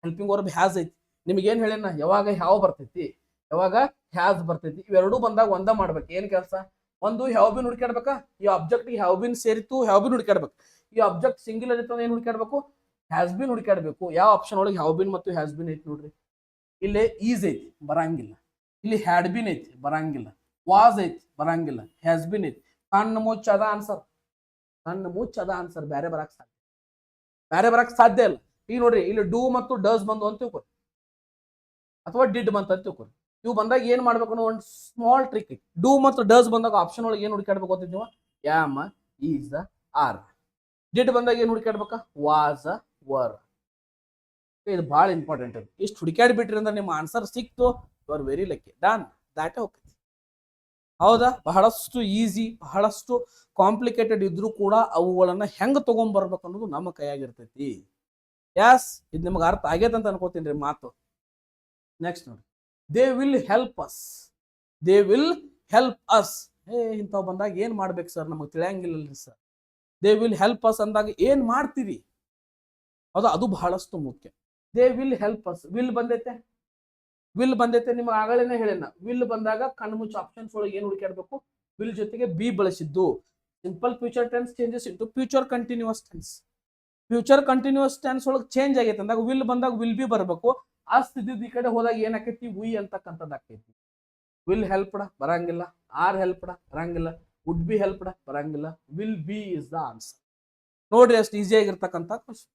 ಹೆಲ್ಪಿಂಗ್ ವರ್ಬ್ ಹ್ಯಾಸ್ ಐತಿ. ನಿಮ್ಗೆ ಏನ್ ಹೇಳಿನ, ಯಾವಾಗ ಹ್ಯಾವ್ ಬರ್ತೈತಿ, ಯಾವಾಗ ಹ್ಯಾಸ್ ಬರ್ತೈತಿ, ಇವೆರಡು ಬಂದಾಗ ಒಂದ ಮಾಡ್ಬೇಕು. ಏನ್ ಕೆಲಸ? ಒಂದು ಹ್ಯಾವ್ ಬಿನ್ ಹುಡುಕಾಡ್ಬೇಕಾ, ಈ ಆಬ್ಜೆಕ್ಟ್ ಹ್ಯಾವ್ ಬಿನ್ ಸೇರಿತು, ಹ್ಯಾವ್ ಬಿನ್ ಹುಡುಕಾಡ್ಬೇಕು. ಈ ಆಬ್ಜೆಕ್ಟ್ ಸಿಂಗ್ಯುಲರ್ ಇತ್ತು, ಏನ್ ಹುಡುಕಾಡ್ಬೇಕು? Has been ಹುಡುಕಾಡ್ಬೇಕು. ಯಾವ ಆಪ್ಷನ್ ಒಳಗೆ ಹ್ಯಾವ್ ಬಿನ್ ಮತ್ತು ಹ್ಯಾಸ್ ಬಿನ್ ಐತಿ ನೋಡ್ರಿ. ಇಲ್ಲಿ ಈಸ್ ಐತಿ, ಬರಂಗಿಲ್ಲ. ಇಲ್ಲಿ ಹ್ಯಾಡ್ ಬಿನ್ ಐತಿ, ಬರಂಗಿಲ್ಲ. ವಾಸ್ ಐತಿ, ಬರಂಗಿಲ್ಲ. ಹ್ಯಾಸ್ ಬಿನ್ ಐತಿ. ಕಣ್ಣು ಮುಚ್ಚ ಅದ ಆನ್ಸರ್, ಕಣ್ಣು ಮುಚ್ಚ ಅದ ಆನ್ಸರ್. ಬೇರೆ ಬರಕ್ ಸಾಧ್ಯ ಇಲ್ಲ. ಈಗ ನೋಡ್ರಿ, ಇಲ್ಲಿ ಡೂ ಮತ್ತು ಡಸ್ ಬಂದು ಅಂತ ತಿಳ್ಕೊರಿ, ಅಥವಾ ಡಿಡ್ ಬಂತ ಅಂತ ತಿಳ್ಕೊರಿ. ಇವು ಬಂದಾಗ ಏನ್ ಮಾಡ್ಬೇಕು ಅನ್ನೋ ಒಂದು ಸ್ಮಾಲ್ ಟ್ರಿಕ್. ಡೂ ಮತ್ತು ಡಸ್ ಬಂದಾಗ ಆಪ್ಷನ್ ಒಳಗೆ ಏನ್ ಹುಡುಕಾಡ್ಬೇಕು ಅಂತ ನೀವು, ಯಾಮ್, ಈಸ್, ಆರ್. ಡಿಡ್ ಬಂದಾಗ ಏನ್ ಹುಡುಕಾಡ್ಬೇಕ, ವಾಸ್, ವರ್. ಇದು ಬಹಳ ಇಂಪಾರ್ಟೆಂಟ್. ಇಷ್ಟು ಹುಡುಕಾಡಿ ಬಿಟ್ರಿ ಅಂದ್ರೆ ನಿಮ್ಮ ಆನ್ಸರ್ ಸಿಕ್ತು, you are very lucky. Done, ದಾಟೆ ಹೋಗ್ತೈತಿ, ಹೌದಾ? ಬಹಳಷ್ಟು ಈಸಿ, ಬಹಳಷ್ಟು ಕಾಂಪ್ಲಿಕೇಟೆಡ್ ಇದ್ರೂ ಕೂಡ ಅವುಗಳನ್ನ ಹೆಂಗ್ ತಗೊಂಡ್ಬರ್ಬೇಕು ಅನ್ನೋದು ನಮ್ಮ ಕೈಯಾಗಿರ್ತೈತಿ. ಯಾಸ್, ಇದು ನಿಮ್ಗೆ ಅರ್ಥ ಆಗೈತೆ ಅಂತ ಅನ್ಕೋತೀನಿ ಮಾತು. ನೆಕ್ಸ್ಟ್ ನೋಡಿ, they will help us, they will help us. ಇಂಥವ್ ಬಂದಾಗ ಏನ್ ಮಾಡ್ಬೇಕು ಸರ್, ನಮಗೆ ತಿಳಿಯಂಗಿಲ್ಲಲ್ರಿ sir. They will help us ಅಂದಾಗ ಏನ್ ಮಾಡ್ತೀರಿ, ಹೌದಾ? ಅದು ಬಹಳಷ್ಟು ಮುಖ್ಯ. They will help us. Will ಬಂದೈತೆ, ವಿಲ್ ಬಂದೈತೆ, ನಿಮ್ಗೆ ಆಗಳೇನೆ ಹೇಳೇನ. ವಿಲ್ ಬಂದಾಗ ಕಣ್ಮುಚ್ಚ ಆಪ್ಷನ್ಸ್ ಒಳಗೆ ಏನ್ ಹುಡುಕಾಡ್ಬೇಕು, ವಿಲ್ ಜೊತೆಗೆ ಬಿ ಬಳಸಿದ್ದು. Simple future tense changes into future continuous tense. Future continuous tense ಒಳಗೆ ಚೇಂಜ್ ಆಗೈತೆ ಅಂದಾಗ ವಿಲ್ ಬಂದಾಗ ವಿಲ್ ಬಿ ಬರಬೇಕು. ಆ ಸ್ಥಿತಿ ಈ ಕಡೆ ಹೋದಾಗ ಏನಾಕೈತಿ, ವಿ ಅಂತಕ್ಕಂಥದ್ದು ಆಕೈತಿ. ವಿಲ್ ಹೆಲ್ಪ್ಡ ಬರಂಗಿಲ್ಲ, ಆರ್ ಹೆಲ್ಪ್ಡ ಬರಂಗಿಲ್ಲ, ವುಡ್ ಬಿ ಹೆಲ್ಪ್ಡ ಬರಂಗಿಲ್ಲ. Will be is the answer. ನೋಡ್ರಿ, ಅಷ್ಟು ಈಸಿ ಆಗಿರ್ತಕ್ಕಂಥ ಕ್ವಶನ್,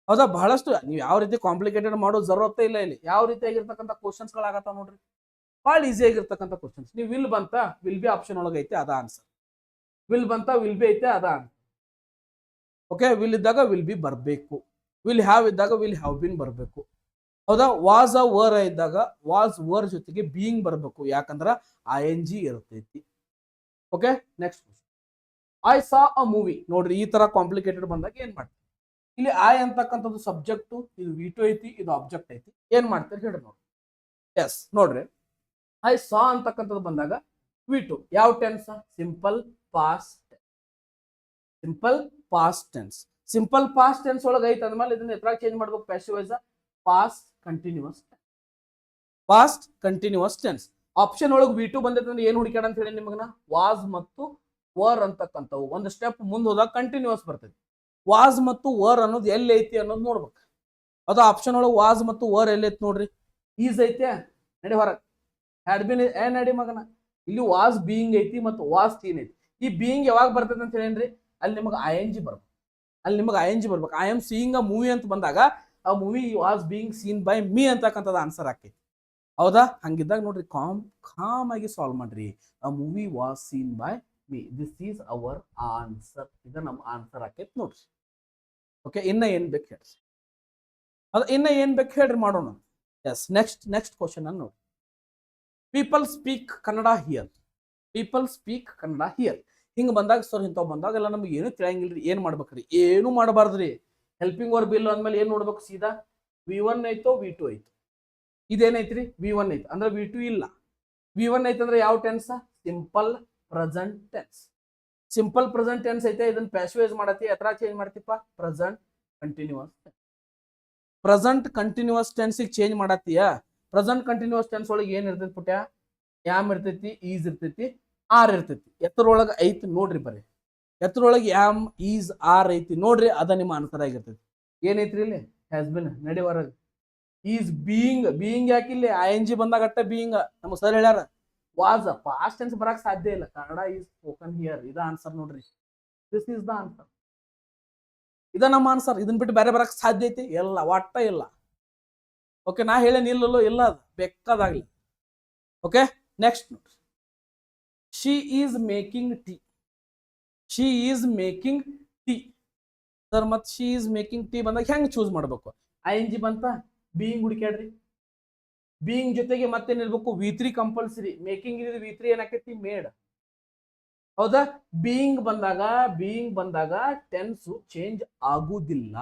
ಹೌದಾ? ಬಹಳಷ್ಟು ನೀವು ಯಾವ ರೀತಿ ಕಾಂಪ್ಲಿಕೇಟೆಡ್ ಮಾಡೋ ಜरूरते ಇಲ್ಲ. ಇಲ್ಲಿ ಯಾವ ರೀತಿ ಆಗಿರ್ತಕ್ಕಂಥ ಕ್ವಶನ್ಸ್ ಗಳಾಗತ್ತಾವ ನೋಡ್ರಿ, ಬಹಳ ಈಸಿ ಆಗಿರ್ತಕ್ಕಂಥ ಕ್ವಶನ್ಸ್. ನೀವು ವಿಲ್ ಬಂತ, ವಿಲ್ ಬಿ ಆಪ್ಷನ್ ಒಳಗೆ ಐತೆ, ಅದ ಆನ್ಸರ್. ವಿಲ್ ಬಂತ, ವಿಲ್ ಬಿ ಐತೆ, ಅದ ಆನ್ಸರ್. ಓಕೆ, ವಿಲ್ ಇದ್ದಾಗ ವಿಲ್ ಬಿ ಬರಬೇಕು. ವಿಲ್ ಹ್ಯಾವ್ ಇದ್ದಾಗ ವಿಲ್ ಹ್ಯಾವ್ ಬಿನ್ ಬರಬೇಕು, ಹೌದಾ? ವಾಸ್ ಅ ವರ್ ಇದ್ದಾಗ ವಾಸ್ ವರ್ ಜೊತೆಗೆ ಬೀಯಿಂಗ್ ಬರಬೇಕು, ಯಾಕಂದ್ರ ING ಇರ್ತೈತಿ. Okay, next question. I saw a movie. ನೋಡ್ರಿ, ಈ ತರ ಕಾಂಪ್ಲಿಕೇಟೆಡ್ ಬಂದಾಗ ಏನ್ ಮಾಡ್ತೀವಿ, ಇಲ್ಲಿ ಐ ಅಂತಕ್ಕಂಥದ್ದು ಸಬ್ಜೆಕ್ಟ್, ಇದು V2 ಐತಿ, ಇದು ಆಬ್ಜೆಕ್ಟ್ ಐತಿ. ಏನ್ ಮಾಡ್ತೀರಿ ಹೇಳ್ರಿ ನೋಡ್ರಿ. ಎಸ್ ನೋಡ್ರಿ, ಐ ಸಾ ಅಂತಕ್ಕಂಥದ್ದು ಬಂದಾಗ V2 ಯಾವ tense, simple past, simple past tense. Simple past tense ಒಳಗೆ ಐತೆ ಅಂದ್ಮೇಲೆ ಇದನ್ನ ಎತ್ರಾಗ ಚೇಂಜ್ ಮಾಡ್ಬೇಕು, passive voice past continuous, past continuous tense. Option ಒಳಗೆ V2 ಬಂದೈತೆ ಅಂದ್ರೆ ಏನ್ ಹುಡುಕ್ಯಾಡ ಅಂತ ಹೇಳಿ ನಿಮಗನ, ವಾಸ್ ಮತ್ತು ವರ್ ಅಂತಕ್ಕಂಥವು. ಒಂದು ಸ್ಟೆಪ್ ಮುಂದೆ ಹೋದಾಗ ಕಂಟಿನ್ಯೂಸ್ ಬರ್ತೈತಿ. ವಾಸ್ ಮತ್ತು ವರ್ ಅನ್ನೋದು ಎಲ್ಲಿ ಐತಿ ಅನ್ನೋದು ನೋಡ್ಬೇಕು. ಅದು ಆಪ್ಷನ್ ಒಳಗೆ ವಾಸ್ ಮತ್ತು ವರ್ ಎಲ್ಲಿ ಐತಿ ನೋಡ್ರಿ. ಈಸ್ ಐತೆ, ನಡಿ ಹೊರಗೆ. ಹ್ಯಾಡ್ ಬಿನ್ ನಡಿ ಮಗನ. ಇಲ್ಲಿ ವಾಸ್ ಬೀಯಿಂಗ್ ಐತಿ ಮತ್ತು ವಾಸ್ ಸೀನ್ ಐತಿ. ಈ ಬೀಯಿಂಗ್ ಯಾವಾಗ ಬರ್ತೈತೆ ಅಂತ ಹೇಳೇನ್ರಿ, ಅಲ್ಲಿ ನಿಮಗೆ ING ಬರ್ಬೇಕು. ಅಲ್ಲಿ ನಿಮಗೆ ING ಬರ್ಬೇಕು. I am seeing a movie ಅಂತ ಬಂದಾಗ ಆ movie was being seen by me ಅಂತಕ್ಕಂಥದ್ದು ಆನ್ಸರ್ ಆಕೈತಿ, ಹೌದಾ? ಹಂಗಿದ್ದಾಗ ನೋಡ್ರಿ, ಕಾಮ್ ಆಗಿ ಸಾಲ್ವ್ ಮಾಡ್ರಿ. ಆ movie was seen by me, this is our answer. ಇದು ನಮ್ಮ ಆನ್ಸರ್ ಆಕೈತಿ ನೋಡ್ರಿ. ಓಕೆ, ಇನ್ನ ಏನ್ ಬೇಕು ಹೇಳ್ರಿ, ಅದು ಇನ್ನ ಏನ್ ಬೇಕು ಹೇಳ್ರಿ, ಮಾಡೋಣ. ಎಸ್, ನೆಕ್ಸ್ಟ್ ಕ್ವಶನ್ ಅನ್ನು ನೋಡಿ. People speak Kannada here, people speak Kannada here. ಹಿಂಗೆ ಬಂದಾಗ ಸರ್, ಇಂಥವು ಬಂದಾಗೆಲ್ಲ ನಮ್ಗೆ ಏನು ತಿಳಿಯಂಗಿಲ್ರಿ. ಏನು ಮಾಡ್ಬೇಕ್ರಿ, ಏನು ಮಾಡಬಾರ್ದ್ರಿ. ಹೆಲ್ಪಿಂಗ್ ವರ್ಬ್ ಇಲ್ಲ ಅಂದ್ಮೇಲೆ ಏನು ನೋಡ್ಬೇಕು, ಸೀದಾ V1 ಐತೋ V2 ಐತೋ. ಇದೇನೈತ್ರಿ, V1 ಐತಿ ಅಂದ್ರೆ V2 ಇಲ್ಲ. V1 ಐತಂದ್ರೆ ಯಾವ tense? Simple present tense. Simple present tense ಐತೆ, ಇದನ್ನ ಪ್ಯಾಸಿವೈಸ್ ಮಾಡತ್ತಿ, ಎತ್ತರ ಚೇಂಜ್ ಮಾಡ್ತಿಪ್ಪ? Present continuous. ಪ್ರೆಸೆಂಟ್ ಕಂಟಿನ್ಯೂಸ್ ಟೆನ್ಸಿಗೆ ಚೇಂಜ್ ಮಾಡತ್ತೀಯ. ಪ್ರೆಸೆಂಟ್ ಕಂಟಿನ್ಯೂಸ್ ಟೆನ್ಸ್ ಒಳಗೆ ಏನ್ ಇರ್ತೈತಿ ಪುಟ್ಯ? ಯಾಮ್ ಇರ್ತೈತಿ, ಈಸ್ ಇರ್ತೈತಿ, ಆರ್ ಇರ್ತೈತಿ. ಎತ್ತರೊಳಗೆ ಐತಿ ನೋಡ್ರಿ, ಬರ್ರಿ ಎತ್ತರೊಳಗೆ ಯಾಮ್ ಈಸ್ ಆರ್ ಐತಿ ನೋಡ್ರಿ, ಅದ ನಿಮ್ಮ ಆನ್ಸರ್ ಆಗಿರ್ತೈತಿ. ಏನೈತ್ರಿ ಇಲ್ಲಿ? ಹ್ಯಾಸ್ ಬಿನ್, ನಡಿ ಹೊರಗೆ. ಈಸ್ ಬೀಯಿಂಗ್, ಬೀಯಿಂಗ್ ಯಾಕಿಲ್ಲಿ? ING ಬಂದಾಗ ಅಟ್ಟ ಬೀಯಿಂಗ್. ನಮ್ಮ ಸರ್ ಹೇಳ್ಯಾರ ವಾಸ್ ಪಾಸ್ಟ್ ಟೆನ್ಸ್ ಬರಕ್ ಸಾಧ್ಯ ಇಲ್ಲ. Kannada is spoken here. ಇದ ಆನ್ಸರ್ ನೋಡ್ರಿ, ದಿಸ್ ಈಸ್ ದ ಆನ್ಸರ್. ಇದ ನಮ್ಮ ಆನ್ಸರ್. ಇದನ್ ಬಿಟ್ಟು ಬೇರೆ ಬರಕ್ ಸಾಧ್ಯ ಐತಿ? ಇಲ್ಲ, ಒಟ್ಟ ಇಲ್ಲ. ಓಕೆ, ನಾ ಹೇಳೇನಿ ಇಲ್ಲಲ್ಲೋ? ಇಲ್ಲ, ಅದು ಬೇಕಾದಾಗ್ಲಿ. ಓಕೆ, ನೆಕ್ಸ್ಟ್ ನೋಡ್ರಿ. She is making tea. She is making tea. Sir ಮತ್ ಶಿ ಈಸ್ ಮೇಕಿಂಗ್ ಟೀ ಬಂದಾಗ ಹೆಂಗ್ ಚೂಸ್ ಮಾಡ್ಬೇಕು? ING ಬಂತ, ಬೀಯಿಂಗ್ ಹುಡುಕ್ಯಾಡ್ರಿ. ಬೀಯಿಂಗ್ ಜೊತೆಗೆ ಮತ್ತೇನಿರ್ಬೇಕು? V3 compulsory. ಮೇಕಿಂಗ್ ಇದ್ರೆ V3 ಏನಾಕೈತಿ? ಮೇಡ್. ಹೌದಾ? ಬೀಯಿಂಗ್ ಬಂದಾಗ ಟೆನ್ಸ್ ಚೇಂಜ್ ಆಗುದಿಲ್ಲ.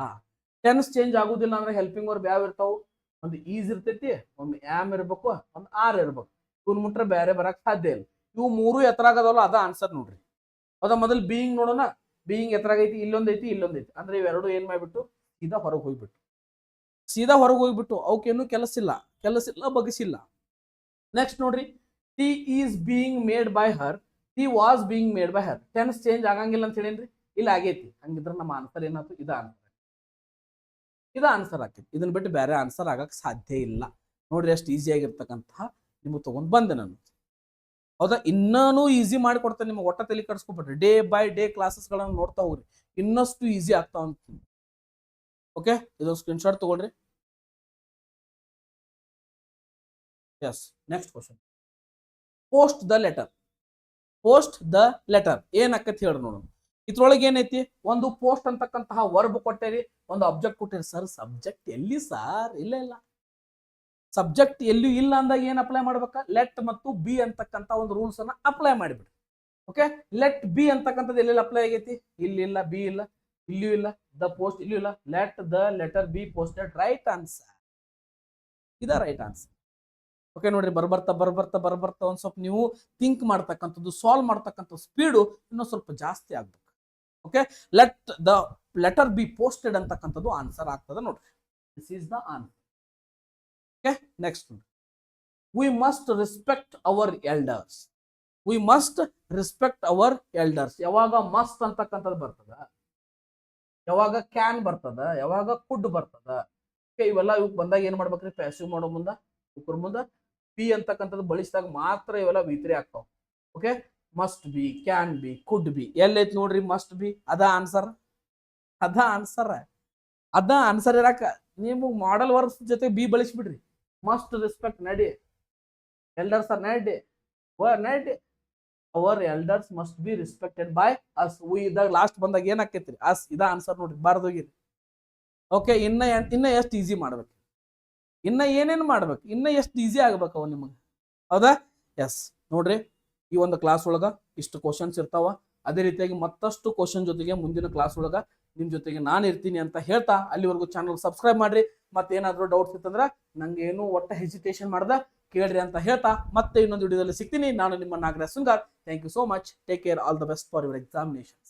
ಟೆನ್ಸ್ ಚೇಂಜ್ ಆಗುದಿಲ್ಲ ಅಂದ್ರೆ ಹೆಲ್ಪಿಂಗ್ ವರ್ಬ್ ಯಾವ ಇರ್ತಾವು? ಒಂದು ಈಸ್ ಇರ್ತೈತಿ, ಒಂದು ಆಮ್ ಇರ್ಬೇಕು, ಒಂದು ಆರ್ ಇರ್ಬೇಕು. ಇವ್ನ ಮುಟ್ರೆ ಬೇರೆ ಬರಕ್ ಸಾಧ್ಯ ಇಲ್ಲ. ಇವು ಮೂರು ಎತ್ತರಾಗದವಲ್ಲ, ಅದ ಆನ್ಸರ್ ನೋಡ್ರಿ. ಹೌದಾ? ಮೊದಲು ಬೀಯಿಂಗ್ ನೋಡೋಣ. ಬೀಯಿಂಗ್ ಎತ್ತರಾಗೈತಿ, ಇಲ್ಲೊಂದೈತಿ, ಇಲ್ಲೊಂದೈತಿ. ಅಂದ್ರೆ ಇವೆರಡು ಏನ್ ಮಾಡ್ಬಿಟ್ಟು ಸೀದಾ ಹೊರಗೆ ಹೋಗ್ಬಿಟ್ಟು ಅವಕ್ಕೇನು ಕೆಲಸ ಇಲ್ಲ, ಬಗಸಿಲ್ಲ. ನೆಕ್ಸ್ಟ್ ನೋಡ್ರಿ, T is being made by her, T was being made by her. Tense change ಆಗಂಗಿಲ್ಲ ಅಂತ ಹೇಳೇನ್ರಿ, ಇಲ್ಲ ಆಗೈತಿ. ಹಂಗಿದ್ರೆ ನಮ್ಮ ಆನ್ಸರ್ ಏನಾಯ್ತು? ಇದ ಆನ್ಸರ್ ಆಕೈತಿ. ಇದನ್ನ ಬಿಟ್ಟು ಬೇರೆ ಆನ್ಸರ್ ಆಗಕ್ ಸಾಧ್ಯ ಇಲ್ಲ. ನೋಡ್ರಿ ಎಷ್ಟು ಈಸಿ ಆಗಿರ್ತಕ್ಕಂತಹ ನಿಮ್ಗೆ ತಗೊಂಡ್ ಬಂದೆ ನಾನು. ಹೌದಾ? ಇನ್ನೂ ಈಸಿ ಮಾಡಿಕೊಡ್ತೇನೆ ನಿಮ್ಗೆ. ಒಟ್ಟ ತಲೆ ಕಟ್ಸ್ಕೊಬಿಟ್ರಿ. ಡೇ ಬೈ ಡೇ ಕ್ಲಾಸಸ್ಗಳನ್ನು ನೋಡ್ತಾ ಹೋಗ್ರಿ, ಇನ್ನಷ್ಟು ಈಸಿ ಆಗ್ತಾವ ಅಂತ. ಓಕೆ, ಇದೊಂದು ಸ್ಕ್ರೀನ್ಶಾಟ್ ತಗೊಳ್ರಿ. Yes, next question. Post the letter ಏನ್ ಆಕತಿ ಹೇಳ್ರಿ ನೋಡೋಣ. ಇದ್ರೊಳಗೆ ಏನೈತಿ? ಒಂದು ಪೋಸ್ಟ್ ಅಂತಕ್ಕಂತಹ ವರ್ಬ್ ಕೊಟ್ಟೇರಿ, ಒಂದು ಅಬ್ಜೆಕ್ಟ್ ಕೊಟ್ಟೇರಿ. ಸರ್ ಸಬ್ಜೆಕ್ಟ್ ಎಲ್ಲಿ ಸರ್? ಇಲ್ಲ, ಸಬ್ಜೆಕ್ಟ್ ಎಲ್ಲಿ ಇಲ್ಲ ಅಂದಾಗ ಏನ್ ಅಪ್ಲೈ ಮಾಡ್ಬೇಕಾ? ಲೆಟ್ ಮತ್ತು ಬಿ ಅಂತಕ್ಕಂಥ ಒಂದು ರೂಲ್ಸ್ ಅನ್ನ ಅಪ್ಲೈ ಮಾಡಿಬಿಡ್ರಿ. ಓಕೆ, ಲೆಟ್ ಬಿ ಅಂತಕ್ಕಂಥದ್ದು ಎಲ್ಲೆಲ್ಲಿ ಅಪ್ಲೈ ಆಗೈತಿ? ಇಲ್ಲಿಲ್ಲ, ಬಿ ಇಲ್ಲ, ಇಲ್ಲಿಯೂ ಇಲ್ಲ, ದ ಪೋಸ್ಟ್ ಇಲ್ಲಿಯೂ ಇಲ್ಲ. Let the letter be posted. Right answer. ಇದ ರೈಟ್ ಆನ್ಸರ್. ಓಕೆ ನೋಡ್ರಿ, ಬರ್ಬರ್ತಾ ಒಂದ್ ಸ್ವಲ್ಪ ನೀವು ಥಿಂಕ್ ಮಾಡ್ತಕ್ಕಂಥದ್ದು, ಸಾಲ್ವ್ ಮಾಡ್ತಕ್ಕಂಥ ಸ್ಪೀಡು ಇನ್ನೊಂದು ಸ್ವಲ್ಪ ಜಾಸ್ತಿ ಆಗ್ಬೇಕು. Okay, let the letter be posted ಅಂತಕ್ಕಂಥದ್ದು ಆನ್ಸರ್ ಆಗ್ತದೆ ನೋಡ್ರಿ. This is the answer. Okay, next we must respect our elders. ಯಾವಾಗ ಮಸ್ಟ್ ಅಂತಕ್ಕಂಥದ್ದು ಬರ್ತದ, ಯಾವಾಗ ಕ್ಯಾನ್ ಬರ್ತದ, ಯಾವಾಗ ಕುಡ್ ಬರ್ತದ. ಇವೆಲ್ಲ ಇವಕ್ ಬಂದಾಗ ಏನ್ ಮಾಡ್ಬೇಕ್ರಿ? ಪ್ಯಾಸಿವ್ ಮಾಡೋ ಮುಂದ ಇವ್ರ ಮುಂದ ಬಿ ಅಂತಕ್ಕಂಥದ್ದು ಬಳಸಿದಾಗ ಮಾತ್ರ ಇವೆಲ್ಲ V3 ಆಗ್ತಾವ. Okay, must be, can be, could be. ಎಲ್ಲೈತಿ ನೋಡ್ರಿ ಮಸ್ಟ್ ಬಿ? ಅದ ಆನ್ಸರ್ ಇರಾಕ ನೀವು ಮಾಡಲ್ ವರ್ಕ್ಸ್ ಜೊತೆ ಬಿ ಬಳಸಿಬಿಡ್ರಿ. ಮಸ್ಟ್ ರೆಸ್ಪೆಕ್ಟ್ ನಡಿ, ಎಲ್ಡರ್ಸ್ ಆರ್ ನಡಿ, our elders must be respected by us. ಇದಾಗ ಲಾಸ್ಟ್ ಬಂದಾಗ ಏನ್ ಆಕೈತ್ರಿ? ಅಸ್. ಇದ ಆನ್ಸರ್ ನೋಡ್ರಿ, ಬಾರ್ದೋಗಿರಿ. ಓಕೆ, ಇನ್ನ ಎಷ್ಟು ಈಸಿ ಮಾಡ್ಬೇಕು, ಇನ್ನ ಏನೇನು ಮಾಡ್ಬೇಕು, ಇನ್ನ ಎಷ್ಟು ಈಸಿ ಆಗ್ಬೇಕು ಅವ ನಿಮಗೆ. ಹೌದಾ? ಎಸ್ ನೋಡ್ರಿ, ಈ ಒಂದು ಕ್ಲಾಸ್ ಒಳಗ ಇಷ್ಟು ಕ್ವಶನ್ಸ್ ಇರ್ತಾವ. ಅದೇ ರೀತಿಯಾಗಿ ಮತ್ತಷ್ಟು ಕ್ವಶನ್ ಜೊತೆಗೆ ಮುಂದಿನ ಕ್ಲಾಸ್ ಒಳಗ ನಿಮ್ ಜೊತೆಗೆ ನಾನು ಇರ್ತೀನಿ ಅಂತ ಹೇಳ್ತಾ, ಅಲ್ಲಿವರೆಗೂ ಚಾನಲ್ ಸಬ್ಸ್ಕ್ರೈಬ್ ಮಾಡ್ರಿ. ಮತ್ತೇನಾದ್ರೂ ಡೌಟ್ಸ್ ಇತ್ತಂದ್ರ ನಂಗೆ ಏನು ಒಟ್ಟ ಹೆಸಿಟೇಷನ್ ಮಾಡ್ದ ಕೇಳ್ರಿ ಅಂತ ಹೇಳ್ತಾ, ಮತ್ತೆ ಇನ್ನೊಂದು ವಿಡಿಯೋದಲ್ಲಿ ಸಿಗ್ತೀನಿ. ನಾನು ನಿಮ್ಮ Nagaraj Sungar. Thank you so much. Take care. All the best for your examinations.